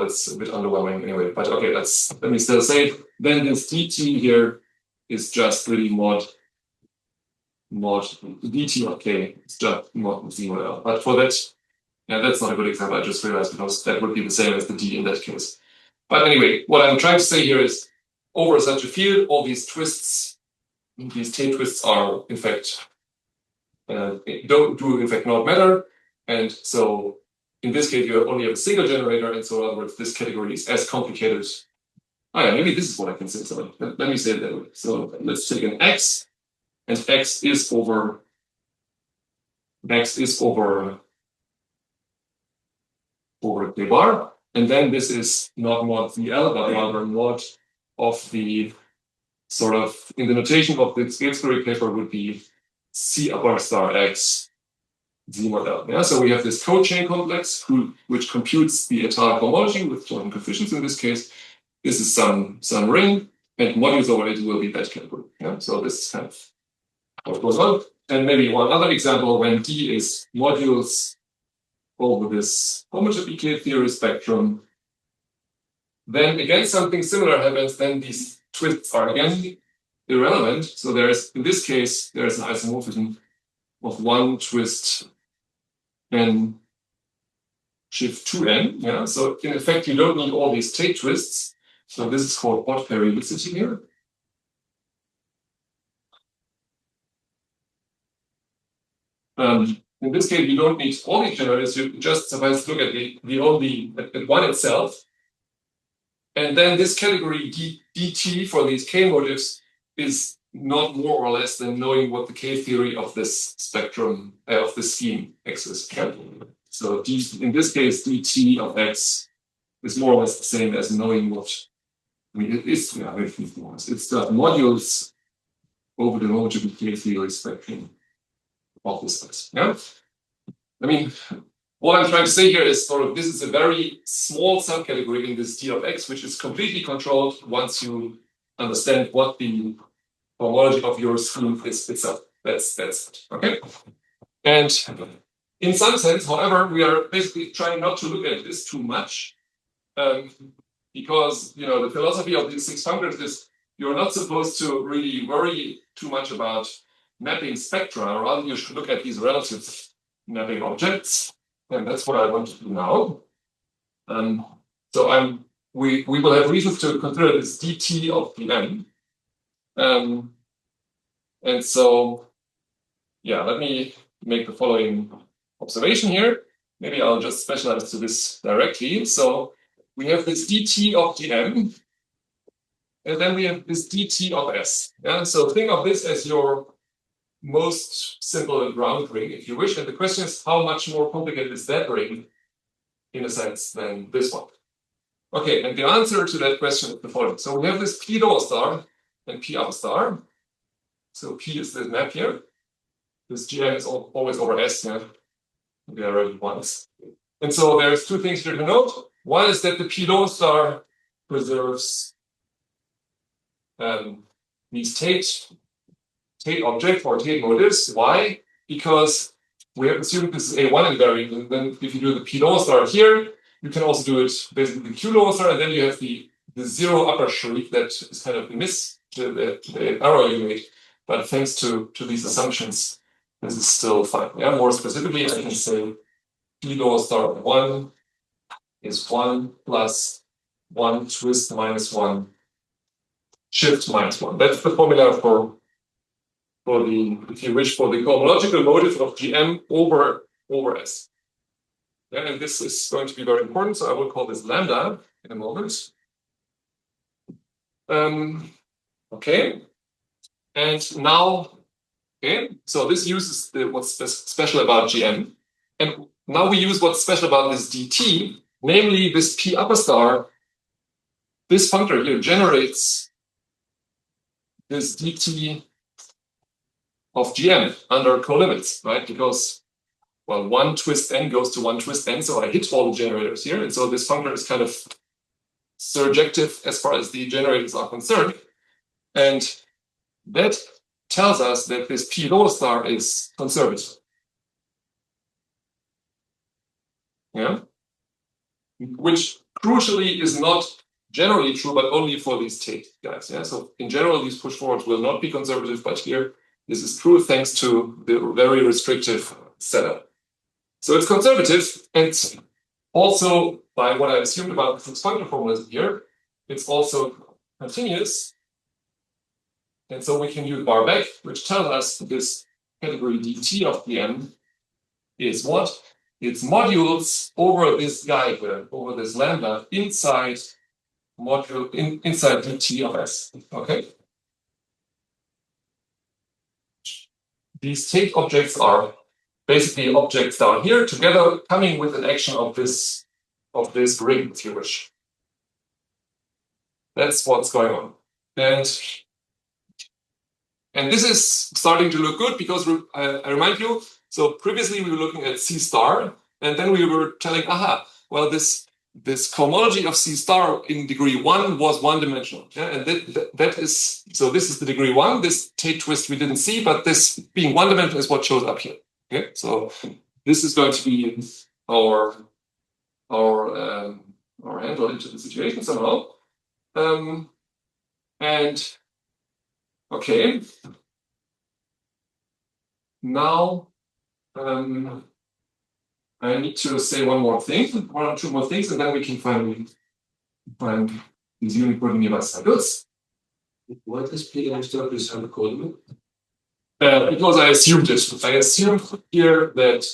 that's a bit underwhelming anyway, but okay, let me still say it. Then this dt here is just really mod dt of k. It's just mod z mod L. But for that, that's not a good example. I just realized, because that would be the same as the d in that case. But anyway, what I'm trying to say here is, over such a field, all these twists, these tail twists are in fact do in fact not matter, and so in this case you only have a single generator, and so in other words, this category is as complicated. Maybe this is what I can say. So let me say it that way. So let's take an x, and x is over k bar, and then this is not mod ZL, but rather mod of the sort of, in the notation of the scale theory paper, would be C upper star X Z mod L. Yeah, so we have this cochain complex which computes the entire cohomology with certain coefficients in this case. This is some ring, and modules over it will be that category. Yeah, so this is kind of what goes on. And maybe one other example, when D is modules over this homotopy K theory spectrum, then again something similar happens. Then these twists are again irrelevant. So in this case, there's an isomorphism of one twist n shift 2n. Yeah. So in effect, you don't need all these state twists. So this is called odd periodicity here. In this case, you don't need all these generators. You just suffice to look at at one itself. And then this category dt for these k motives is not more or less than knowing what the k theory of this spectrum, of this scheme X is. So in this case, dt of X is more or less the same as knowing what, it's the modules over the homotopy K theory spectrum of this X. Yeah. What I'm trying to say here is sort of, this is a very small subcategory in this D of X, which is completely controlled once you understand what the homology of your scheme is itself. That's it. Okay. And in some sense, however, we are basically trying not to look at this too much, because the philosophy of these 6 functors is you're not supposed to really worry too much about mapping spectra. Rather, you should look at these relative mapping objects. And that's what I want to do now. So we will have reasons to consider this dt of dm. And so, let me make the following observation here. Maybe I'll just specialize to this directly. So we have this dt of dm, and then we have this dt of s. Yeah. So think of this as your most simple ground ring, if you wish. And the question is, how much more complicated is that ring, in a sense, than this one? Okay, and the answer to that question is the following. So we have this P lower star and P upper star. So P is this map here. This GM is always over S, yeah. We are already once. And so there's two things here to note. One is that the P lower star preserves these Tate object or Tate motives. Why? Because we have assumed this is A1 invariant, and then if you do the P lower star here, you can also do it basically the Q lower star, and then you have the zero upper sheaf that is kind of the error you made. But thanks to these assumptions, this is still fine. Yeah, more specifically, I can say P lower star 1 is 1 plus 1 twist minus 1 shift minus 1. That's the formula for the, if you wish, for the cohomological motive of GM over S. Yeah, and this is going to be very important. So I will call this lambda in a moment. Okay. And now, okay, so this uses what's special about GM. And now we use what's special about this dt, namely this p upper star. This functor here generates this dt of GM under colimits, right? Because, well, one twist n goes to one twist n, so I hit all the generators here. And so this functor is kind of surjective as far as the generators are concerned. And that tells us that this p lower star is conservative. Yeah, which crucially is not generally true, but only for these Tate guys. Yeah, so in general, these push forwards will not be conservative, but here this is true thanks to the very restrictive setup. So it's conservative, and also by what I assumed about the functor formulas here, it's also continuous. And so we can use bar back, which tells us this category dt of Pn is what? It's modules over this guy here, over this lambda inside inside dt of s. Okay. These Tate objects are basically objects down here together coming with an action of this ring, if you wish. That's what's going on. And this is starting to look good because I remind you, so previously we were looking at C star, and then we were telling, aha, well, this cohomology of C star in degree 1 was one-dimensional. Yeah? And that is, so this is the degree 1, this Tate twist we didn't see, but this being one-dimensional is what shows up here. Okay, so this is going to be our handle into the situation somehow. And okay, now I need to say one or two more things, and then we can find these uniform nearby cycles. Why does P star resemble colimit? Because I assumed it. I assumed here that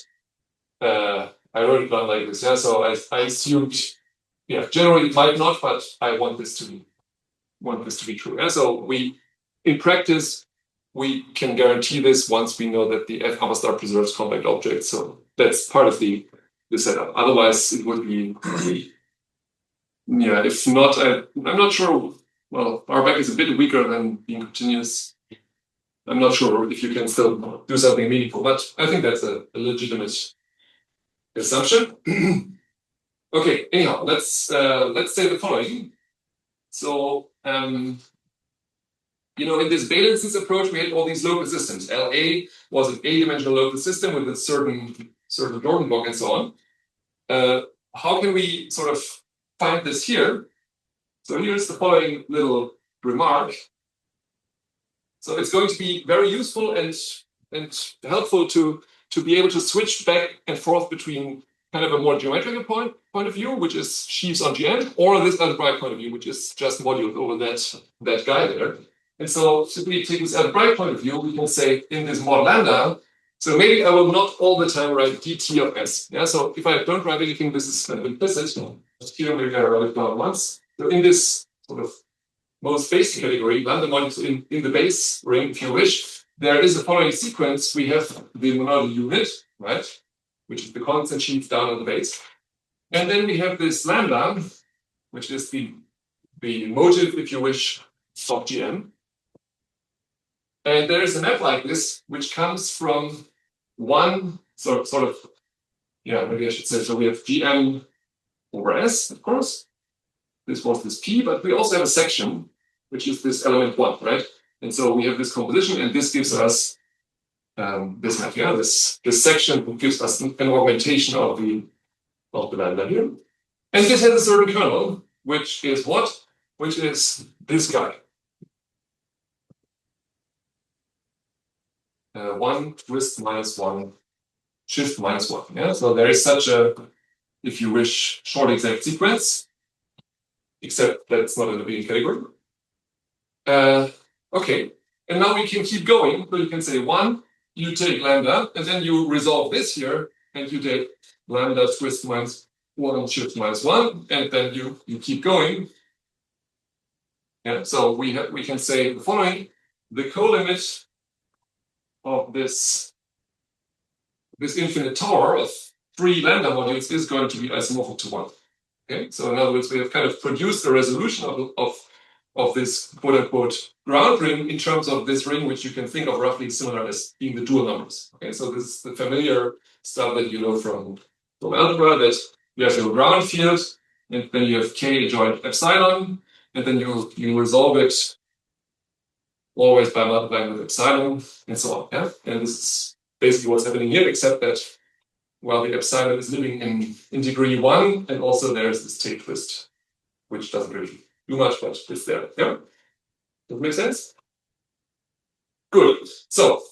I wrote it down like this. Yeah, so I assumed, yeah, generally it might not, but I want this to be true. Yeah, so in practice, we can guarantee this once we know that the F upper star preserves compact objects. So that's part of the setup. Otherwise, it would be, yeah, if not, I'm not sure. Well, our back is a bit weaker than being continuous. I'm not sure if you can still do something meaningful, but I think that's a legitimate assumption. Okay, anyhow, let's say the following. So, you know, in this valences approach, we had all these local systems. LA was an A-dimensional local system with a certain Jordan block and so on. How can we sort of find this here? So here's the following little remark. So it's going to be very useful and helpful to be able to switch back and forth between kind of a more geometrical point of view, which is sheaves on GM, or this algebraic point of view, which is just modules over that guy there. And so simply take this algebraic point of view, we can say in this mod lambda, so maybe I will not all the time write dt of s. Yeah, so if I don't write anything, this is kind of implicit. Here maybe I write it down once. So in this sort of most basic category, lambda modules in the base ring, if you wish, there is the following sequence. We have the monodal unit, right, which is the constant sheaf down on the base. And then we have this lambda, which is the motive, if you wish, of GM. And there is a map like this, which comes from one sort of, yeah, maybe I should say, so we have GM over S, of course. This was this P, but we also have a section, which is this element 1, right? And so we have this composition, and this gives us this map, yeah, this section gives us an augmentation of the lambda here. And this has a certain kernel, which is what? Which is this guy. 1 twist minus 1 shift minus 1. Yeah, so there is such a, if you wish, short exact sequence, except that's not in the beginning category. Okay, and now we can keep going. So you can say 1, you take lambda, and then you resolve this here, and you take lambda twist minus 1 shift minus 1, and then you keep going. Yeah, so we can say the following: the co-limit of this infinite tower of 3 lambda modules is going to be isomorphic to 1. Okay, so in other words, we have kind of produced a resolution of this quote-unquote ground ring in terms of this ring, which you can think of roughly similar as being the dual numbers. Okay, so this is the familiar stuff that you know from algebra, that you have your ground field, and then you have k adjoint epsilon, and then you resolve it always by multiplying with epsilon, and so on. Yeah, and this is basically what's happening here, except that, well, the epsilon is living in degree 1, and also there's this tail twist, which doesn't really do much, but it's there. Yeah? Does it make sense? Good. So,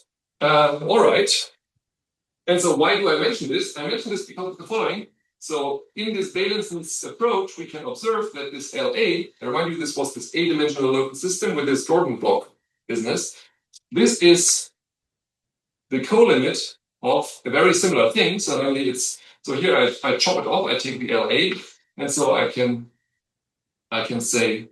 all right. And so why do I mention this? I mention this because of the following. So in this Bailenson approach, we can observe that this LA, I remind you, this was this A-dimensional local system with this Jordan block business. This is the co-limit of a very similar thing. So only so here I chop it off, I take the LA, and so I can say,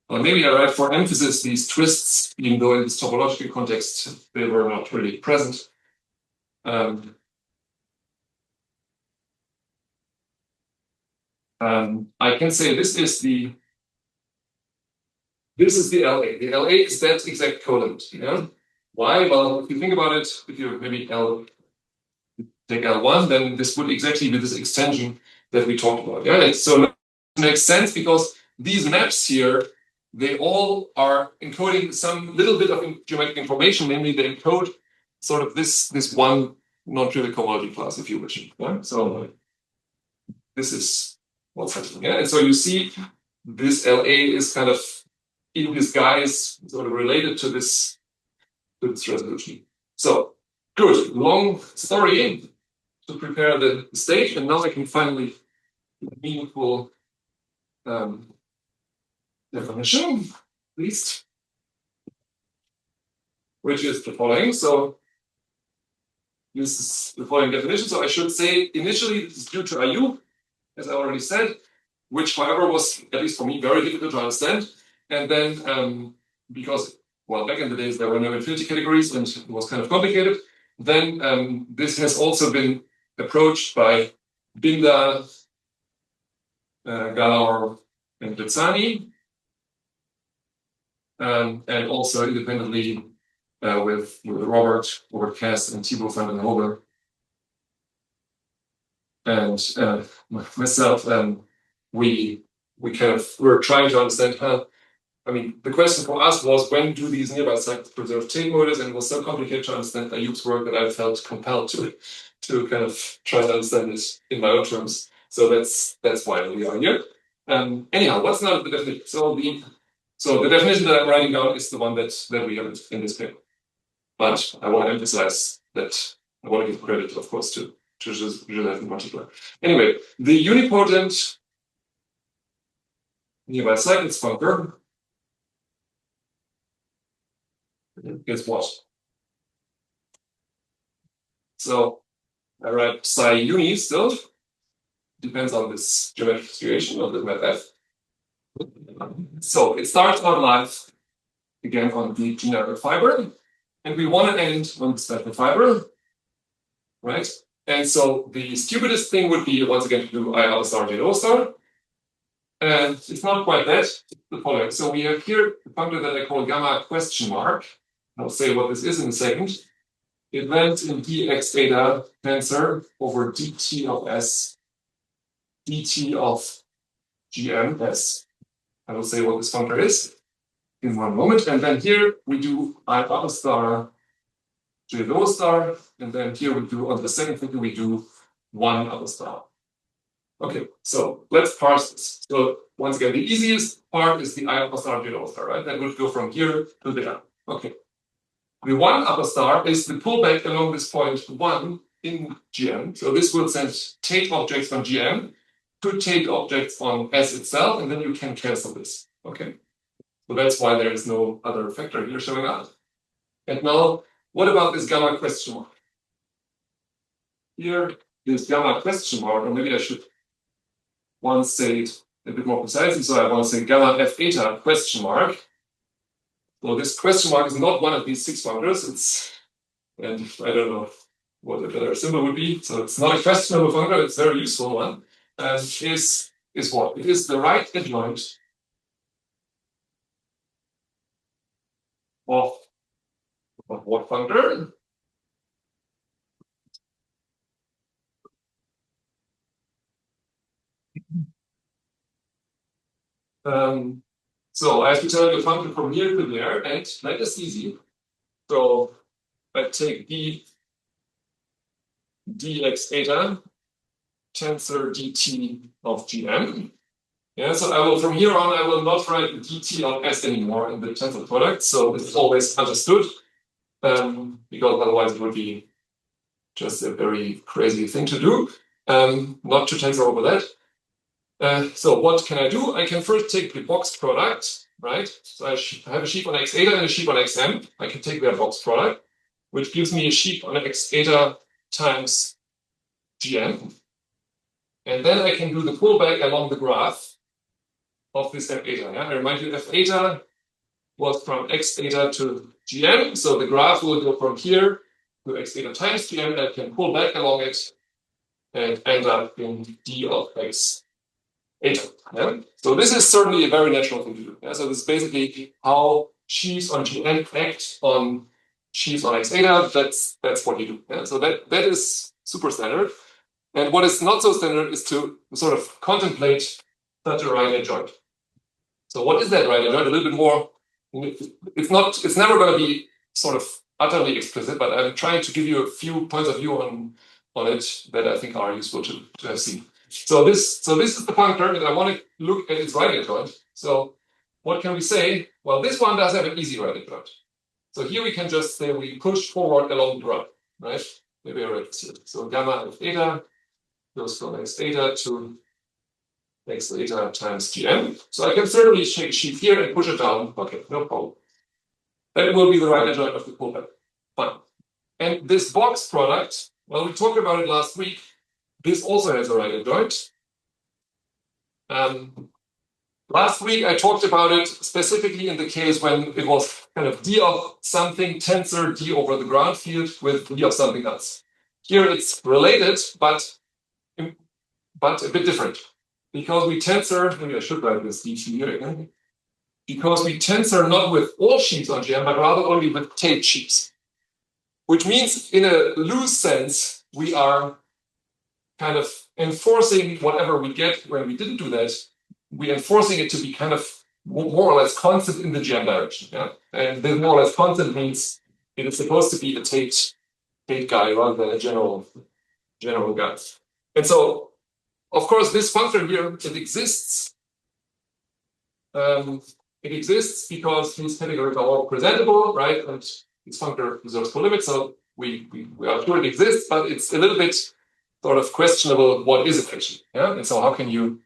well, maybe I write for emphasis these twists, even though in this topological context they were not really present. I can say this is the LA. The LA is that exact co-limit. Yeah? Why? Well, if you think about it, if you maybe take L1, then this would exactly be this extension that we talked about. Yeah, so it makes sense because these maps here, they all are encoding some little bit of geometric information, namely they encode sort of this one non-trivial cohomology class, if you wish. Yeah? So this is what's happening. Yeah? And so you see this LA is kind of in disguise sort of related to this resolution. So good, long story to prepare the stage, and now I can finally meaningful definition, at least, which is the following. So this is the following definition. So I should say initially this is due to IU, as I already said, which, however, was, at least for me, very difficult to understand. And then because, well, back in the days there were no infinity categories and it was kind of complicated, then this has also been approached by Binder, Gallauer, and Bezzani, and also independently with Robert Cass and Thibaut van den Hove. And myself, we kind of were trying to understand how. I mean, the question for us was, when do these nearby cycles preserve tail modus? And it was so complicated to understand Ayub's work that I felt compelled to kind of try to understand it in my own terms. So that's why we are here. Anyhow, what's now the definition? So the definition that I'm writing down is the one that we have in this paper. But I want to emphasize that I want to give credit, of course, to Joseph in particular. Anyway, the unipotent nearby cycles functor is what? So I write psi uni still. Depends on this geometric situation of the map F. So it starts our life again on the generic fiber, and we want to end on the special fiber, right? And so the stupidest thing would be, once again, to do I alpha star J O star. And it's not quite that, it's the following. So we have here a functor that I call gamma question mark. I'll say what this is in a second. It went in dx theta tensor over dt of s, dt of gms. I will say what this functor is in one moment. And then here we do I alpha star J rho star. And then here we do, on the second figure, we do 1 alpha star. Okay, so let's parse this. So once again, the easiest part is the I alpha star J rho star, right? That would go from here to there. Okay. The 1 alpha star is the pullback along this point 1 in GM. So this will send take objects on GM to take objects on S itself, and then you can cancel this. Okay. So that's why there is no other factor here showing up. And now, what about this gamma question mark? Here this gamma question mark, or maybe I should once say it a bit more precisely. So I want to say gamma f eta question mark. So this question mark is not one of these 6 functors. It's, and I don't know what a better symbol would be. So it's not a questionable functor. It's a very useful one. Is what? It is the right adjoint of what functor? So I have to tell you a function from here to there, and that is easy. So I take dx eta tensor dt of gm. Yeah, so I will, from here on, I will not write the dt of s anymore in the tensor product. So this is always understood, because otherwise it would be just a very crazy thing to do, not to tensor over that. So what can I do? I can first take the box product, right? So I have a sheaf on x eta and a sheaf on xm. I can take their box product, which gives me a sheaf on x eta times gm. And then I can do the pullback along the graph of this f eta. Yeah? I remind you, f eta was from x eta to gm. So the graph will go from here to x eta times gm, and I can pull back along it and end up in d of x eta. Yeah? So this is certainly a very natural thing to do. Yeah? So this is basically how sheaves on gm act on sheaves on x eta. That's what you do. Yeah? So that is super standard. And what is not so standard is to sort of contemplate such a right adjoint. So what is that right adjoint? A little bit more. It's never going to be sort of utterly explicit, but I'm trying to give you a few points of view on it that I think are useful to have seen. So this is the functor, and I want to look at its right adjoint. So what can we say? Well, this one does have an easy right adjoint. So here we can just say we push forward along the graph, right? Maybe I write this here. So gamma of eta goes from x eta to x eta times gm. So I can certainly take sheaf here and push it down. Okay, no problem. That will be the right adjoint of the pullback. Fine. And this box product, well, we talked about it last week. This also has a right adjoint. Last week I talked about it specifically in the case when it was kind of d of something tensor d over the ground field with d of something else. Here it's related, but a bit different. Because we tensor, maybe I should write this dt here again. Because we tensor not with all sheaves on GM, but rather only with tape sheaves. Which means, in a loose sense, we are kind of enforcing whatever we get when we didn't do that. We're enforcing it to be kind of more or less constant in the GM direction. Yeah? And the more or less constant means it is supposed to be a taped guy rather than a general guy. And so, of course, this function here, it exists. It exists because these categories are all presentable, right? And this functor reserves full limits, so we are sure it exists, but it's a little bit sort of questionable what is it actually. Yeah? And so how can you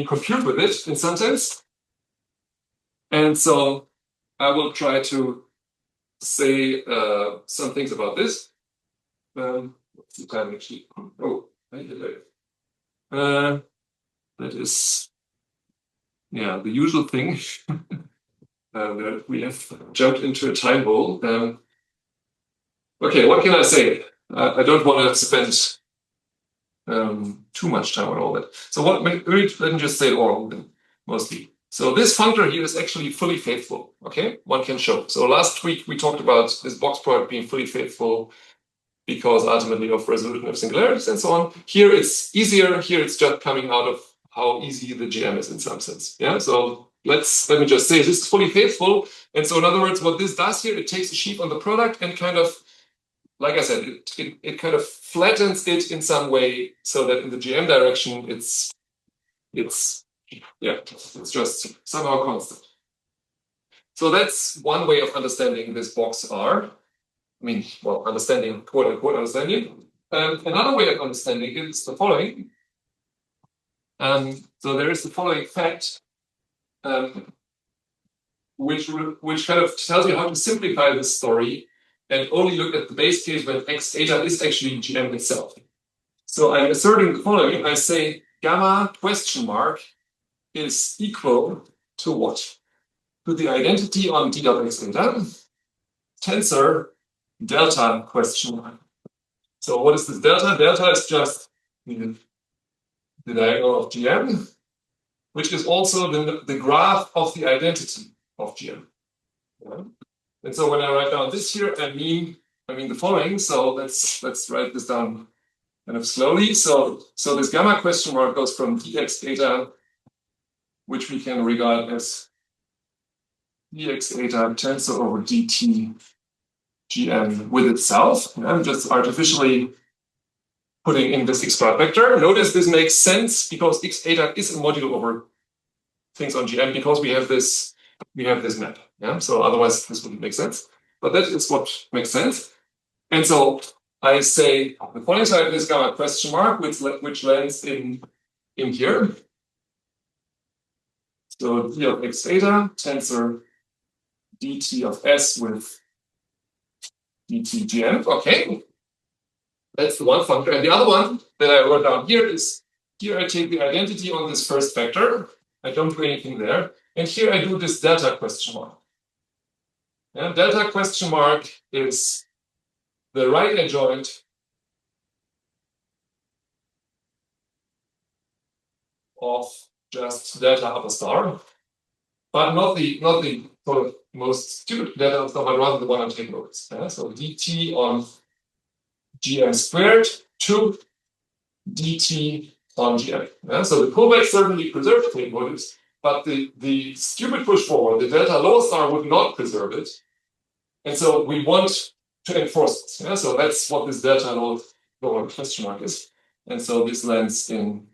compute with it in some sense? And so I will try to say some things about this. What's the time actually? Oh, I did it. That is, yeah, the usual thing that we have jumped into a time hole. Okay, what can I say? I don't want to spend too much time on all that. So let me just say all of them, mostly. So this functor here is actually fully faithful, okay? One can show. So last week we talked about this box product being fully faithful because ultimately of resolution of singularities and so on. Here it's easier. Here it's just coming out of how easy the GM is in some sense. Yeah. So let me just say this is fully faithful. And so in other words, what this does here, it takes a sheaf on the product and kind of, like I said, it kind of flattens it in some way so that in the GM direction it's just somehow constant. So that's one way of understanding this box R. I mean, well, understanding, quote unquote, understanding. Another way of understanding is the following. So there is the following fact, which kind of tells you how to simplify this story and only look at the base case when x eta is actually GM itself. So I'm asserting the following. I say gamma question mark is equal to what? To the identity on d of x theta, tensor delta question mark. So what is this delta? Delta is just the diagonal of GM, which is also the graph of the identity of GM. Yeah. And so when I write down this here, I mean the following. So let's write this down kind of slowly. So this gamma question mark goes from dx theta, which we can regard as dx theta tensor over dt gm with itself. I'm just artificially putting in this x bar vector. Notice this makes sense because x theta is a modulo over things on gm because we have this map. Yeah. So otherwise this wouldn't make sense. But that is what makes sense. And so I say the following side is gamma question mark, which lands in here. So d of x theta tensor dt of s with dt gm. Okay. That's the one functor. And the other one that I wrote down here is, here I take the identity on this first vector. I don't do anything there. And here I do this delta question mark. And delta question mark is the right adjoint of just delta upper star, but not the sort of most stupid delta upper star, but rather the one I take notice. Yeah? So dt on gm squared to dt on gm. Yeah? So the pullback certainly preserves take motives, but the stupid push forward, the delta lower star would not preserve it. And so we want to enforce this. Yeah? So that's what this delta lower question mark is. And so this lands in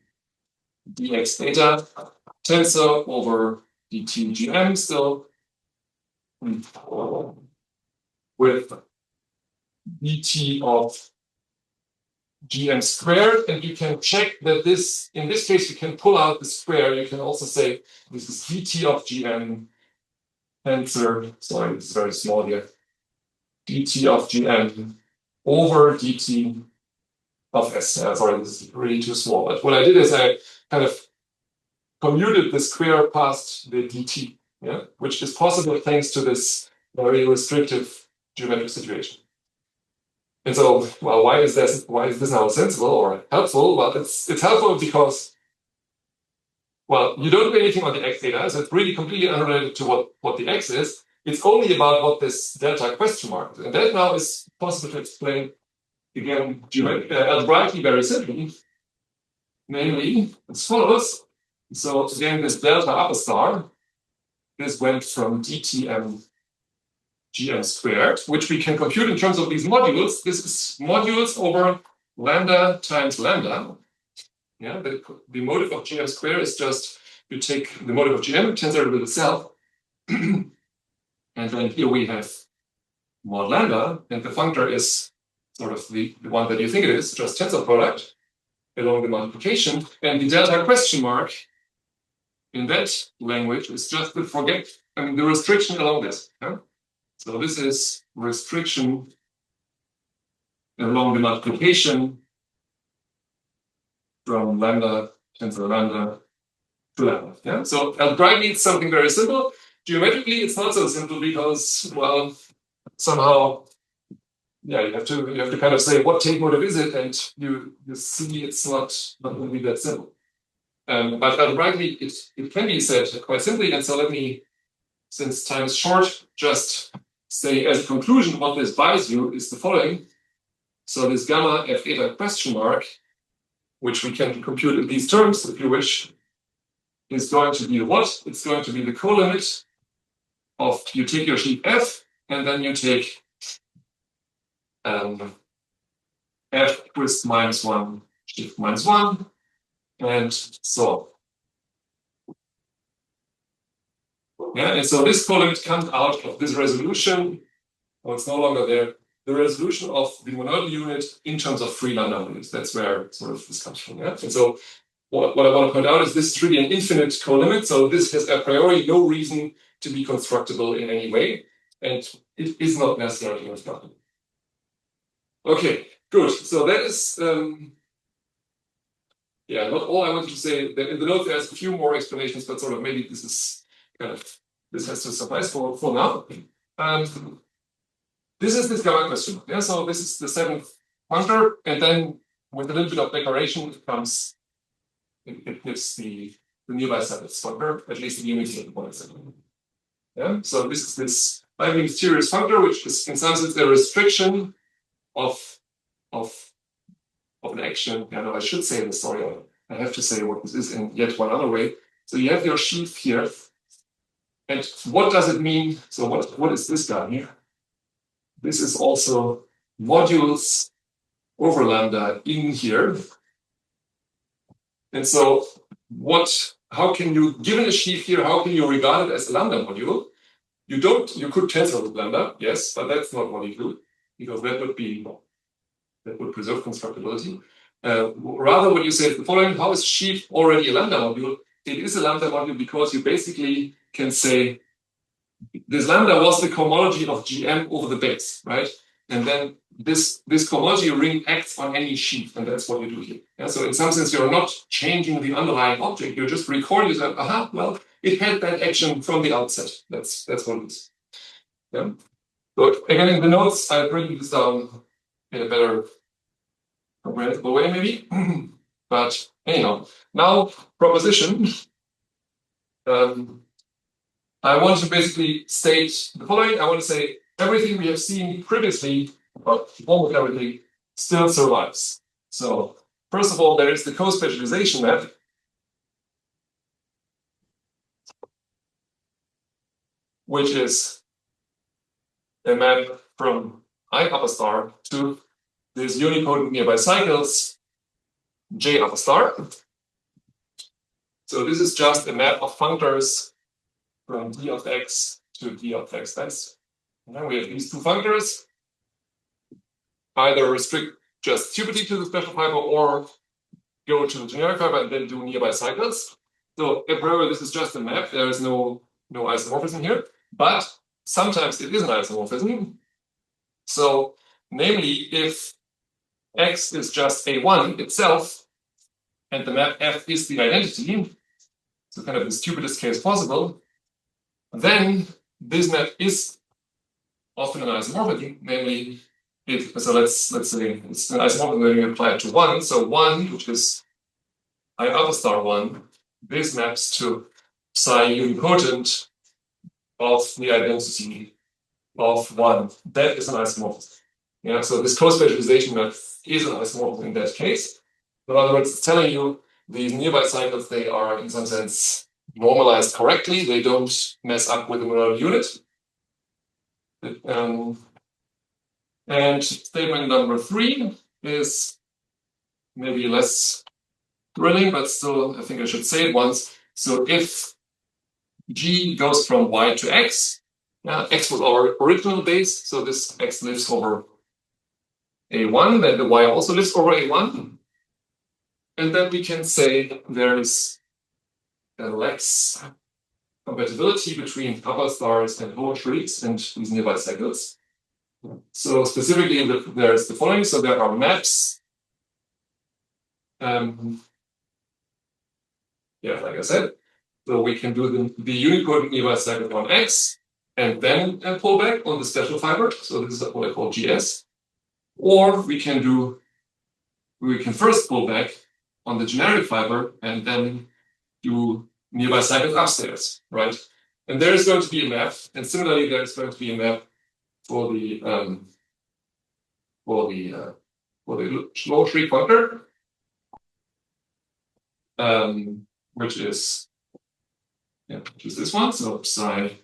dx theta tensor over dt gm still with dt of gm squared, and you can check that this, in this case, you can pull out the square. You can also say this is dt of gm tensor, sorry, it's very small here, dt of gm over dt of s. Sorry, this is really too small. But what I did is I kind of commuted the square past the dt, yeah, which is possible thanks to this very restrictive geometric situation. And so, well, why is this now sensible or helpful? Well, it's helpful because, well, you don't do anything on the x theta, so it's really completely unrelated to what the x is. It's only about what this delta question mark is. And that now is possible to explain again algebraically very simply, namely as follows. So again, this delta upper star, this went from dtm gm squared, which we can compute in terms of these modules. This is modules over lambda times lambda. Yeah, the motive of gm squared is just, you take the motive of gm, tensor with itself, and then here we have mod lambda, and the functor is sort of the one that you think it is, just tensor product along the multiplication, and the delta question mark in that language is just the restriction along this. Yeah? So this is restriction along the multiplication from lambda, tensor lambda to lambda. Yeah? So algebraically it's something very simple. Geometrically it's not so simple because, well, somehow, yeah, you have to kind of say what take motive is it, and you see it's not going to be that simple. But algebraically it can be said quite simply, and so let me, since time is short, just say as a conclusion what this buys you is the following. So this gamma f theta question mark, which we can compute in these terms if you wish, is going to be what? It's going to be the colimit of, you take your sheaf f, and then you take f twist minus 1, sheaf minus 1, and so on. Yeah, and so this colimit comes out of this resolution. Oh, it's no longer there. The resolution of the monoidal unit in terms of free lambda units. That's where sort of this comes from. Yeah? And so what I want to point out is this is really an infinite colimit. So this has a priori no reason to be constructible in any way. And it is not necessarily constructible. Okay, good. So that is yeah, not all I wanted to say. In the note, there's a few more explanations, but sort of maybe this is kind of, this has to suffice for now. This is this gamma question. Yeah, so this is the seventh functor, and then with a little bit of decoration, it gives the nearby seventh functor, at least the unity of the point. Yeah, so this is this highly mysterious functor, which is in some sense a restriction of an action. Yeah, no, I should say this. Sorry, I have to say what this is in yet one other way. So you have your sheaf here, and what does it mean? So what is this guy here? This is also modules over lambda in here. And so how can you, given a sheaf here, how can you regard it as a lambda module? You could tensor with lambda, yes, but that's not what you do, because that would preserve constructibility. Rather, what you say is the following: how is sheaf already a lambda module? It is a lambda module because you basically can say this lambda was the cohomology of GM over the base, right? And then this cohomology ring acts on any sheaf, and that's what you do here. Yeah, so in some sense, you're not changing the underlying object. You're just recording yourself. Aha, well, it had that action from the outset. That's what it is. Yeah. So again, in the notes, I've written this down in a better comprehensible way, maybe. But anyhow, now proposition. I want to basically state the following. I want to say everything we have seen previously, but almost everything, still survives. So first of all, there is the co-specialization map, which is a map from I upper star to this unicoded nearby cycles J upper star. So this is just a map of functors from d of x to d of x. And then we have these two functors. Either restrict just stupidly to the special fiber or go to the generic fiber and then do nearby cycles. So a priori, this is just a map. There is no isomorphism here, but sometimes it is an isomorphism. So namely, if x is just a1 itself, and the map F is the identity, so kind of the stupidest case possible, then this map is often an isomorphism, namely, so let's say it's an isomorphism when you apply it to 1. So 1, which is I upper star 1, this maps to psi unipotent of the identity of 1. That is an isomorphism. Yeah, so this co-specialization map is an isomorphism in that case. In other words, it's telling you these nearby cycles, they are in some sense normalized correctly. They don't mess up with the monadal unit. And statement number 3 is maybe less thrilling, but still, I think I should say it once. So if G goes from Y to X, X was our original base, so this X lives over A1, then the Y also lives over A1. And then we can say there is a less compatibility between upper stars and lower shrieks and these nearby cycles. So specifically, there is the following. So there are maps. Like I said, so we can do the Unicode nearby cycle on X and then pull back on the special fiber. So this is what I call GS. Or we can first pull back on the generic fiber and then do nearby cycles upstairs, right? And there is going to be a map, and similarly, there is going to be a map for the low shriek functor, which is this one. So psi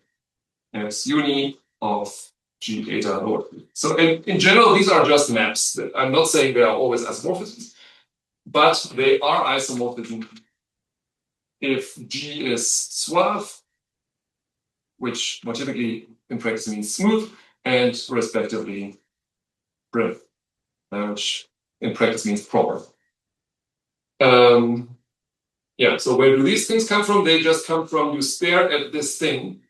x uni of g eta lower. So in general, these are just maps. I'm not saying they are always isomorphisms, but they are isomorphism if G is suave, which more typically in practice means smooth, and respectively prim, which in practice means proper. So where do these things come from? They just come from you stare at this thing.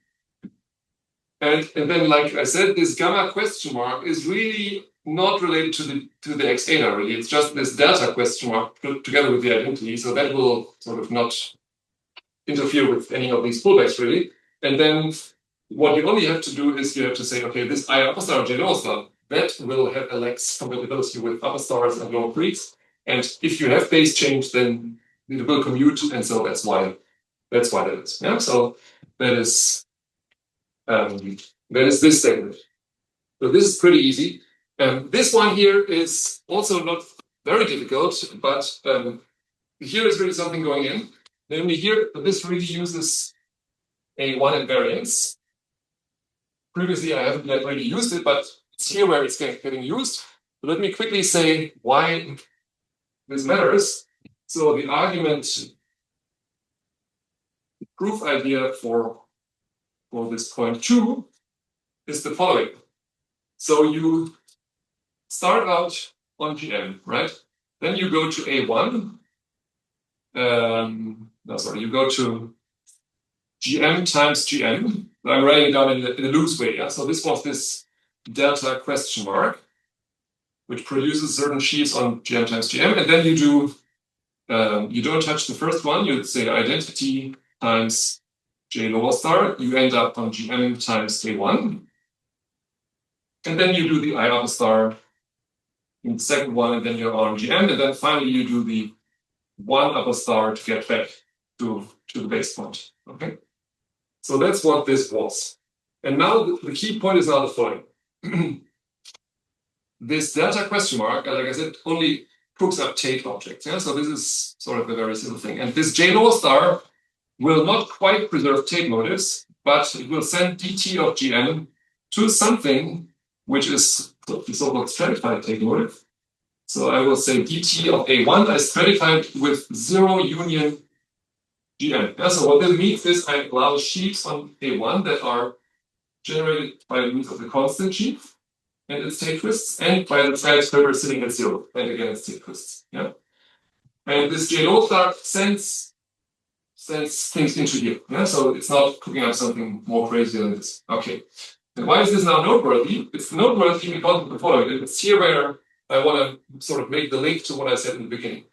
And then, like I said, this gamma question mark is really not related to the x eta really. It's just this delta question mark put together with the identity. So that will sort of not interfere with any of these pullbacks really. And then what you only have to do is you have to say, okay, this I upper star and J lower star, that will have a lax compatibility with upper stars and lower freaks. And if you have base change, then it will commute, and so that's why that is. Yeah. So that is this segment. So this is pretty easy. This one here is also not very difficult, but here is really something going in. Namely here, this really uses A1 invariance. Previously, I haven't yet really used it, but it's here where it's getting used. So let me quickly say why this matters. So the argument, the proof idea for this point 2 is the following. So you start out on GM, right? Then you go to A1. You go to GM times GM. I'm writing it down in a loose way. Yeah? So this was this delta question mark, which produces certain sheaves on GM times GM. And then you do, you don't touch the first one. You say identity times J lower star. You end up on GM times A1. And then you do the I upper star in the second one, and then you're on GM. And then finally you do the 1 upper star to get back to the base point. Okay? So that's what this was. And now the key point is now the following. This delta question mark, like I said, only hooks up Tate objects. Yeah? So this is sort of a very simple thing. And this J lower star will not quite preserve Tate motives, but it will send dt of GM to something which is the so-called stratified Tate motive. So I will say dt of A1 is stratified with 0 union GM. Yeah, so what this means is I allow sheaves on A1 that are generated by means of the constant sheaf and its Tate twists, and by the transcriber sitting at 0, and again its Tate twists. Yeah? And this J lower star sends things into here. Yeah? So it's not cooking up something more crazy than this. Okay. And why is this now noteworthy? It's noteworthy because of the following. It's here where I want to sort of make the link to what I said in the beginning.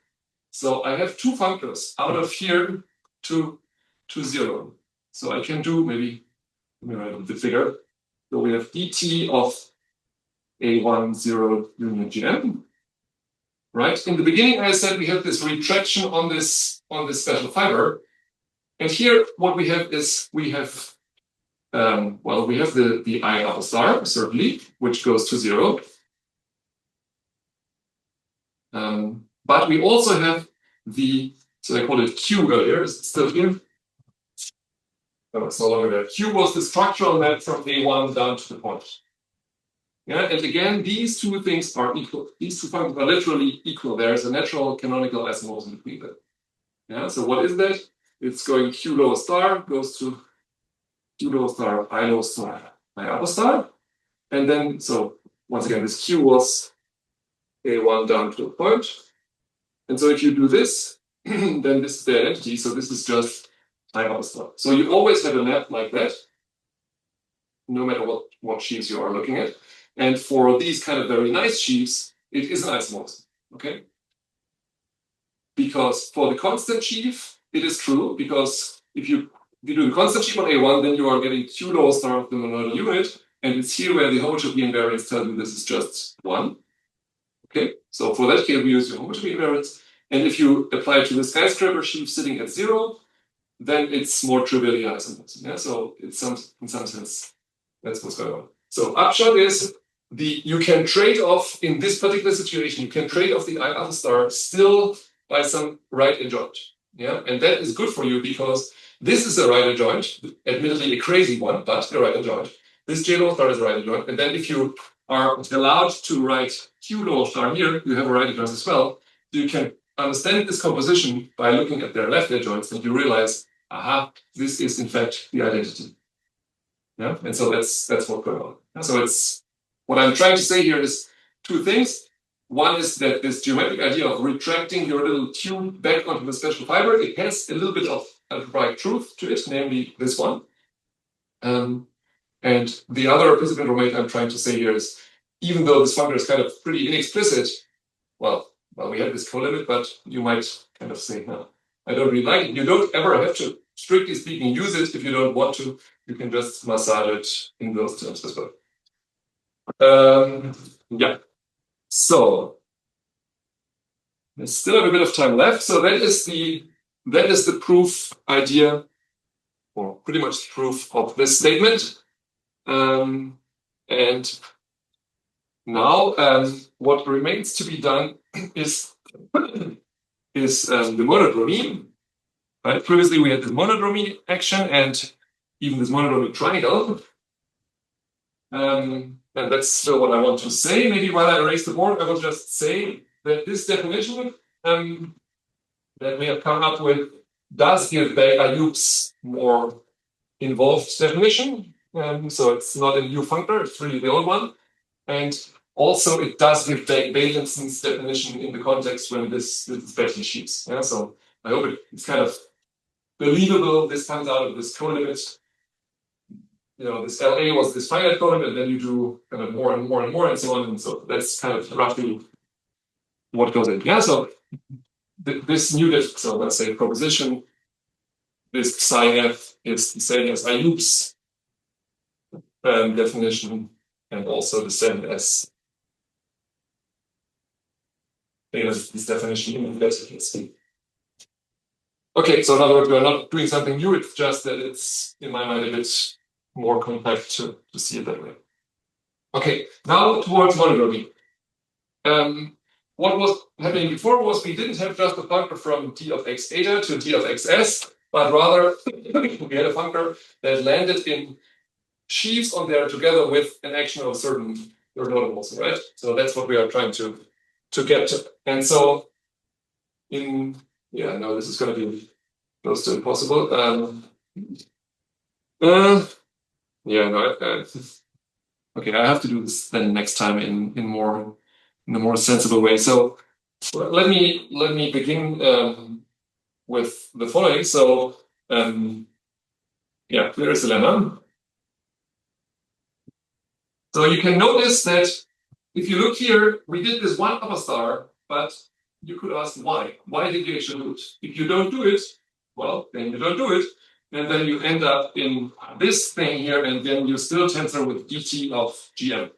So I have two functors out of here to 0. So I can do maybe, let me write a bit bigger. So we have dt of A1 0 union GM. Right? In the beginning, I said we have this retraction on this special fiber. And here what we have is we have the I upper star, certainly, which goes to 0. But we also have so I called it Q earlier, is it still here? No, it's no longer there. Q was the structural map from A1 down to the point. Yeah, and again, these two things are equal. These two functions are literally equal. There is a natural canonical isomorphism between them. Yeah, so what is that? It's going Q lower star goes to Q lower star, I lower star, I upper star. And then, so once again, this Q was A1 down to a point. And so if you do this, then this is the identity. So this is just I upper star. So you always have a map like that, no matter what sheaves you are looking at. And for these kind of very nice sheaves, it is an isomorphism. Okay? Because for the constant sheaf, it is true, because if you do the constant sheaf on A1, then you are getting Q lower star of the monoidal unit, and it's here where the homotopy invariance tells you this is just 1. Okay, so for that case, we use the homotopy invariance, and if you apply it to the skyscraper sheaf sitting at 0, then it's more trivially isomorphism. Yeah, so in some sense, that's what's going on. So upshot is you can trade off in this particular situation. You can trade off the I upper star still by some right adjoint. Yeah, and that is good for you because this is a right adjoint, admittedly a crazy one, but a right adjoint. This J lower star is a right adjoint, and then if you are allowed to write Q lower star here, you have a right adjoint as well. So you can understand this composition by looking at their left adjoints, and you realize, aha, this is in fact the identity. Yeah, and so that's what's going on. And so it's what I'm trying to say here is two things. One is that this geometric idea of retracting your little tube back onto the special fiber, it has a little bit of algebraic truth to it, namely this one. And the other participant roommate I'm trying to say here is even though this functor is kind of pretty inexplicit, well, we have this co-limit, but you might kind of say, no, I don't really like it. You don't ever have to, strictly speaking, use it if you don't want to. You can just massage it in those terms as well. Yeah. So I still have a bit of time left. So that is the proof idea, or pretty much the proof of this statement. And now what remains to be done is the monodromy. Right? Previously we had this monodromy action and even this monodromy triangle. And that's still what I want to say. Maybe while I erase the board, I will just say that this definition that we have come up with does give back Ayub's more involved definition. So it's not a new functor, it's really the old one. And also it does give back Bailensen's definition in the context when this is basically sheaves. Yeah, so I hope it's kind of believable. This comes out of this co-limit. This LA was this finite co-limit, and then you do kind of more and more and more and so on. And so that's kind of roughly what goes in. Yeah, so this new so let's say proposition, this psi f is the same as Ayub's definition, and also the same as this definition in the Okay, so in other words, we're not doing something new, it's just that it's, in my mind, a bit more compact to see it that way. Okay, now towards monodromy. What was happening before was we didn't have just a functor from d of x eta to d of xs, but rather we had a functor that landed in sheaves on there together with an action of a certain notables, right? So that's what we are trying to get to. And so this is going to be close to impossible. Okay, I have to do this then next time in a more sensible way. So let me begin with the following. So here is the lemma. So you can notice that if you look here, we did this one upper star, but you could ask why. Why did you actually do it? If you don't do it, well, then you don't do it. And then you end up in this thing here, and then you still tensor with dt of gm.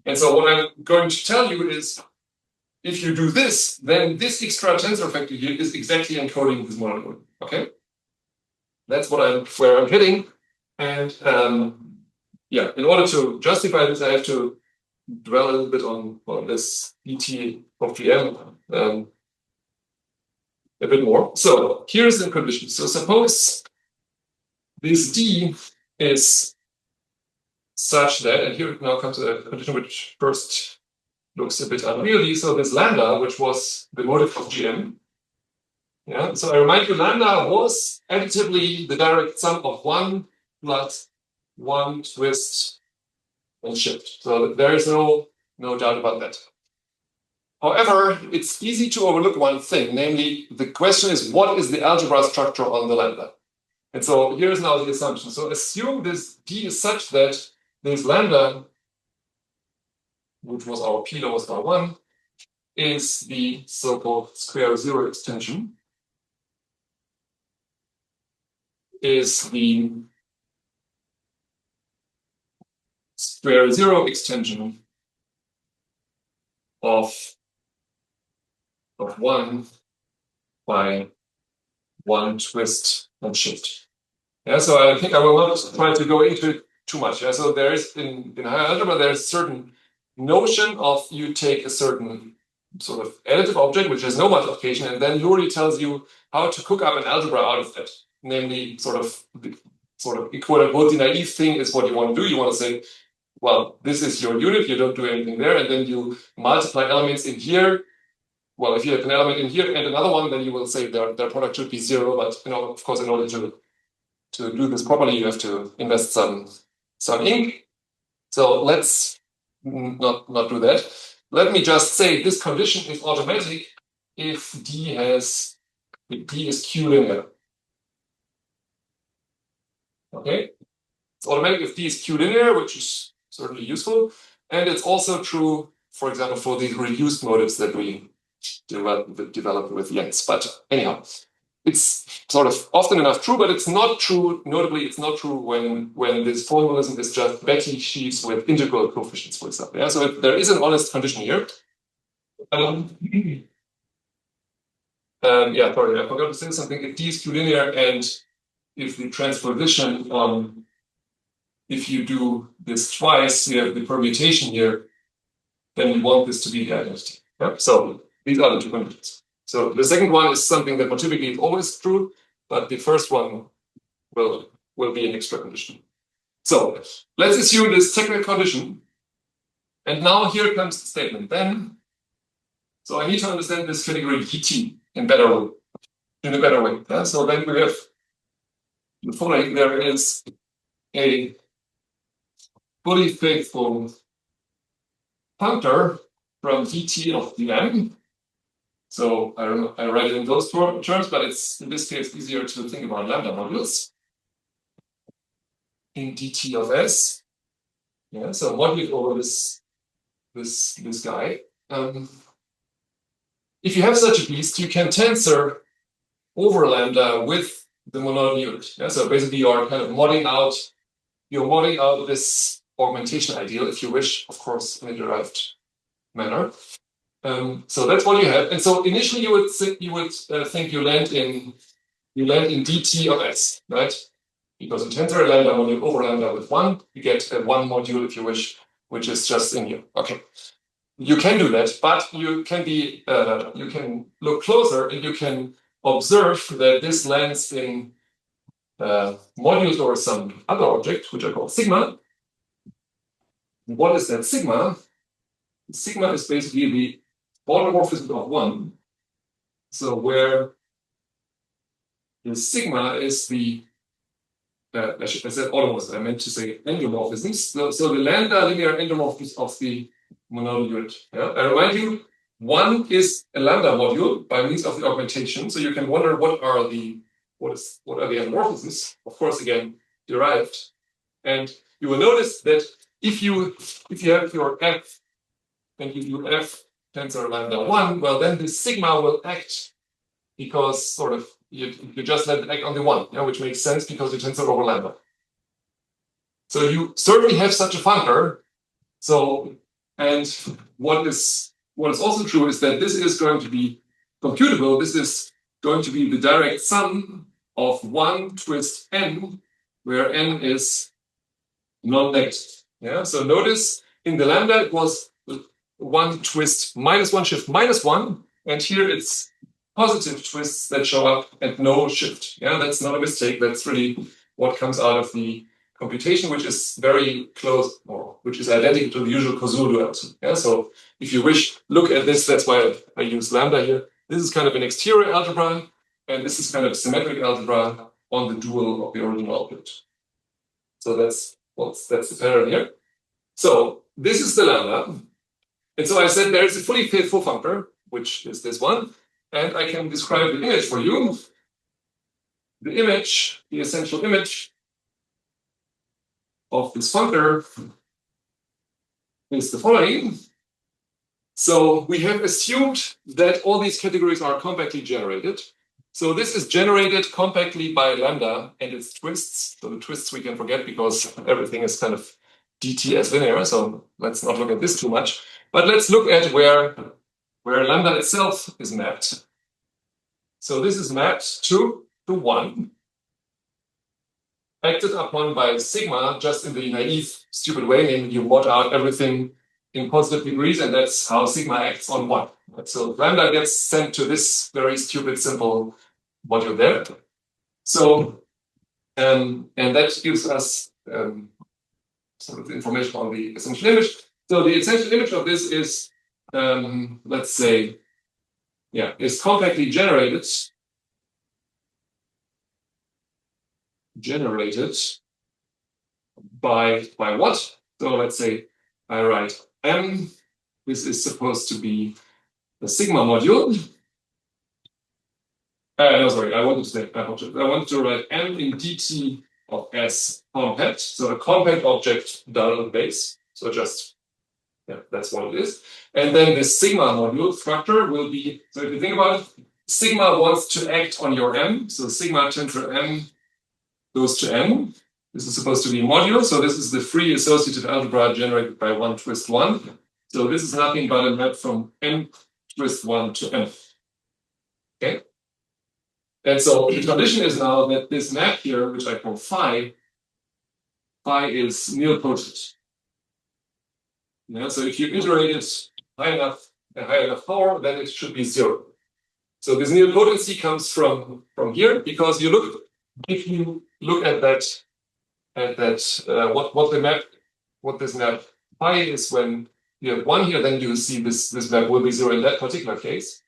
And so what I'm going to tell you is, if you do this, then this extra tensor factor here is exactly encoding this monodromy. Okay? That's where I'm hitting. And in order to justify this, I have to dwell a little bit on this dt of gm a bit more. So here's the condition. So suppose this d is such that, and here it now comes to a condition which first looks a bit unwieldy. So this lambda, which was the motive of gm. Yeah. So I remind you, lambda was additively the direct sum of 1 plus 1 twist and shift. So there is no doubt about that. However, it's easy to overlook one thing, namely the question is, what is the algebra structure on the lambda? And so here's now the assumption. So assume this d is such that this lambda, which was our p lowest r1, is the so-called square zero extension, is the square zero extension of 1 by 1 twist and shift. Yeah, so I think I will not try to go into it too much. Yeah, so there is in higher algebra there is a certain notion of you take a certain sort of additive object which has no multiplication, and then Lurie tells you how to cook up an algebra out of that. Namely, sort of quote unquote the naive thing is what you want to do. You want to say, well, this is your unit, you don't do anything there, and then you multiply elements in here. Well, if you have an element in here and another one, then you will say their product should be 0. But of course, in order to do this properly, you have to invest some ink. So let's not do that. Let me just say this condition is automatic if D is Q linear. Okay, it's automatic if D is Q linear, which is certainly useful. And it's also true, for example, for the reduced motives that we developed with Jens. But anyhow, it's sort of often enough true, but it's not true. Notably, it's not true when this formalism is just Betti sheaves with integral coefficients, for example. Yeah, so there is an honest condition here. Yeah, sorry, I forgot to say something. If D is Q-linear and if the transposition, if you do this twice, you have the permutation here, then you want this to be the identity. Yeah? So these are the two conditions. So the second one is something that motivically is always true, but the first one will be an extra condition. So let's assume this technical condition. And now here comes the statement. Then, so I need to understand this category dt in a better way. Yeah? So then we have the following. There is a fully faithful functor from dt of dm. So I write it in those terms, but it's in this case easier to think about lambda modules in dt of s. Yeah, so modulate over this guy. If you have such a beast, you can tensor over lambda with the monodal unit. Yeah, so basically you are kind of modding out this augmentation ideal, if you wish, of course, in a derived manner. So that's what you have. And so initially you would think you land in dt of s, right? Because you tensor a lambda module over lambda with 1, you get a 1 module, if you wish, which is just in here. Okay. You can do that, but you can look closer and you can observe that this lands in modules over some other object, which I call sigma. What is that sigma? Sigma is basically the automorphism of 1. So where the sigma is the I said automorphism, I meant to say endomorphisms. So the lambda linear endomorphism of the monodal unit. Yeah? I remind you, 1 is a lambda module by means of the augmentation. So you can wonder what are the endomorphisms, of course, again, derived. And you will notice that if you have your f and you do f tensor lambda 1, well, then the sigma will act because sort of you just let it act on the 1, yeah, which makes sense because you tensor over lambda. So you certainly have such a functor. So, and what is also true is that this is going to be computable. This is going to be the direct sum of 1 twist n, where n is non-negative. Yeah. So notice in the lambda it was 1 twist minus 1 shift minus 1, and here it's positive twists that show up and no shift. Yeah, that's not a mistake. That's really what comes out of the computation, which is very close, or which is identical to the usual Koszul duality. Yeah, so if you wish, look at this. That's why I use lambda here. This is kind of an exterior algebra, and this is kind of symmetric algebra on the dual of the original output. So that's the pattern here. So this is the lambda. And so I said there is a fully faithful functor, which is this one. And I can describe the image for you. The image, the essential image of this functor is the following. So we have assumed that all these categories are compactly generated. So this is generated compactly by lambda and its twists. So the twists we can forget because everything is kind of dt as linear. So let's not look at this too much. But let's look at where lambda itself is mapped. So this is mapped to 1, acted upon by sigma just in the naive, stupid way, namely you mod out everything in positive degrees, and that's how sigma acts on 1. So lambda gets sent to this very stupid, simple module there. So, and that gives us sort of information on the essential image. So the essential image of this is, let's say, is compactly generated by what? So let's say I write M. This is supposed to be the sigma module. No, sorry, I wanted to write M in dt of S compact. So a compact object done on base. So just Yeah, that's what it is. And then the sigma module structure will be, so if you think about it, sigma wants to act on your M. So sigma tensor M goes to M. This is supposed to be a module. So this is the free associative algebra generated by 1 twist 1. So this is nothing but a map from M twist 1 to M. Okay? And so the condition is now that this map here, which I call phi is nilpotent. Yeah, so if you iterate it high enough power, then it should be 0. So this nilpotency comes from here because if you look at what this map phi is when you have 1 here, then you see this map will be 0 in that particular case.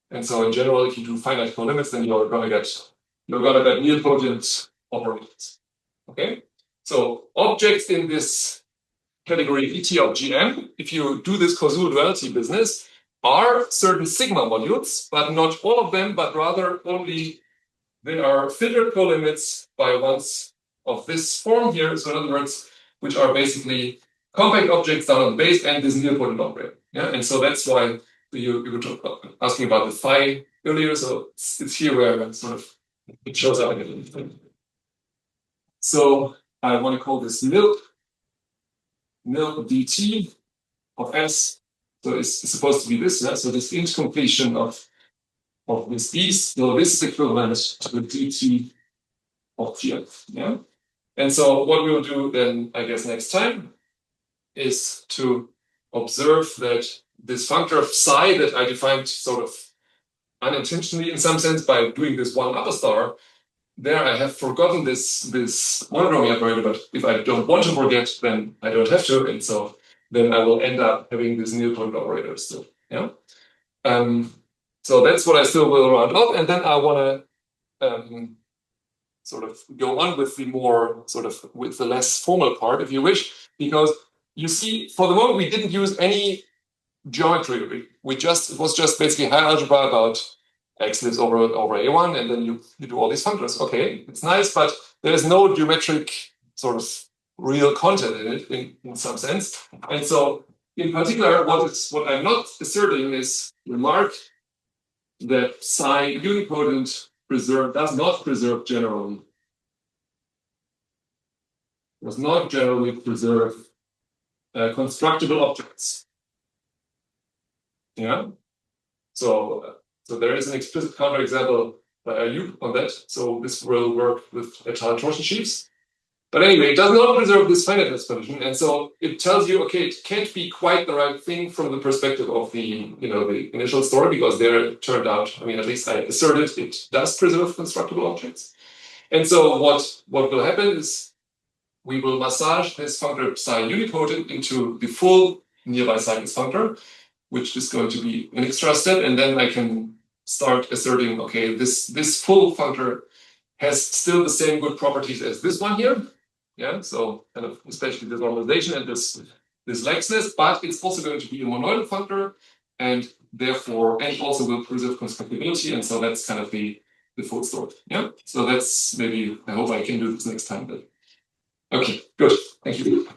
And so in general, if you do finite colimits, then you're gonna get nilpotent operators. Okay? So objects in this category Et of Gm, if you do this causal duality business, are certain sigma modules, but not all of them, but rather only they are filtered colimits by ones of this form here. So in other words, which are basically compact objects down on the base and this nilpotent operator. Yeah, and so that's why you were asking about the phi earlier. So it's here where sort of it shows up. So I want to call this nil dt of S. So it's supposed to be this. Yeah? So this incompletion of this piece. So this is equivalent to the dt of Gf. Yeah. And so what we will do then, I guess, next time is to observe that this functor of psi that I defined sort of unintentionally in some sense by doing this one upper star, there I have forgotten this monodromy operator, but if I don't want to forget, then I don't have to, and so then I will end up having this nilpotent operator still. Yeah. So that's what I still will round up, and then I want to sort of go on with the more sort of with the less formal part, if you wish, because you see, for the moment we didn't use any geometry. It was just basically high algebra about x lives over a1, and then you do all these functors. Okay, it's nice, but there's no geometric sort of real content in it in some sense. And so in particular, what I'm not asserting is remark that psi unipotent does not generally preserve constructible objects. Yeah. So there is an explicit counterexample by Ayub on that. So this will work with agile torsion sheaves. But anyway, it does not preserve this finiteness condition, and so it tells you, okay, it can't be quite the right thing from the perspective of the initial story, because there it turned out, I mean, at least I asserted it does preserve constructible objects. And so what will happen is we will massage this functor psi unipotent into the full nearby cycles functor, which is going to be an extra step, and then I can start asserting, okay, this full functor has still the same good properties as this one here. Yeah, so kind of especially this normalization and this laxness, but it's also going to be a monoidal functor, and therefore, and also will preserve constructibility, and so that's kind of the full story. Yeah, so that's maybe, I hope I can do this next time. But okay, good, thank you.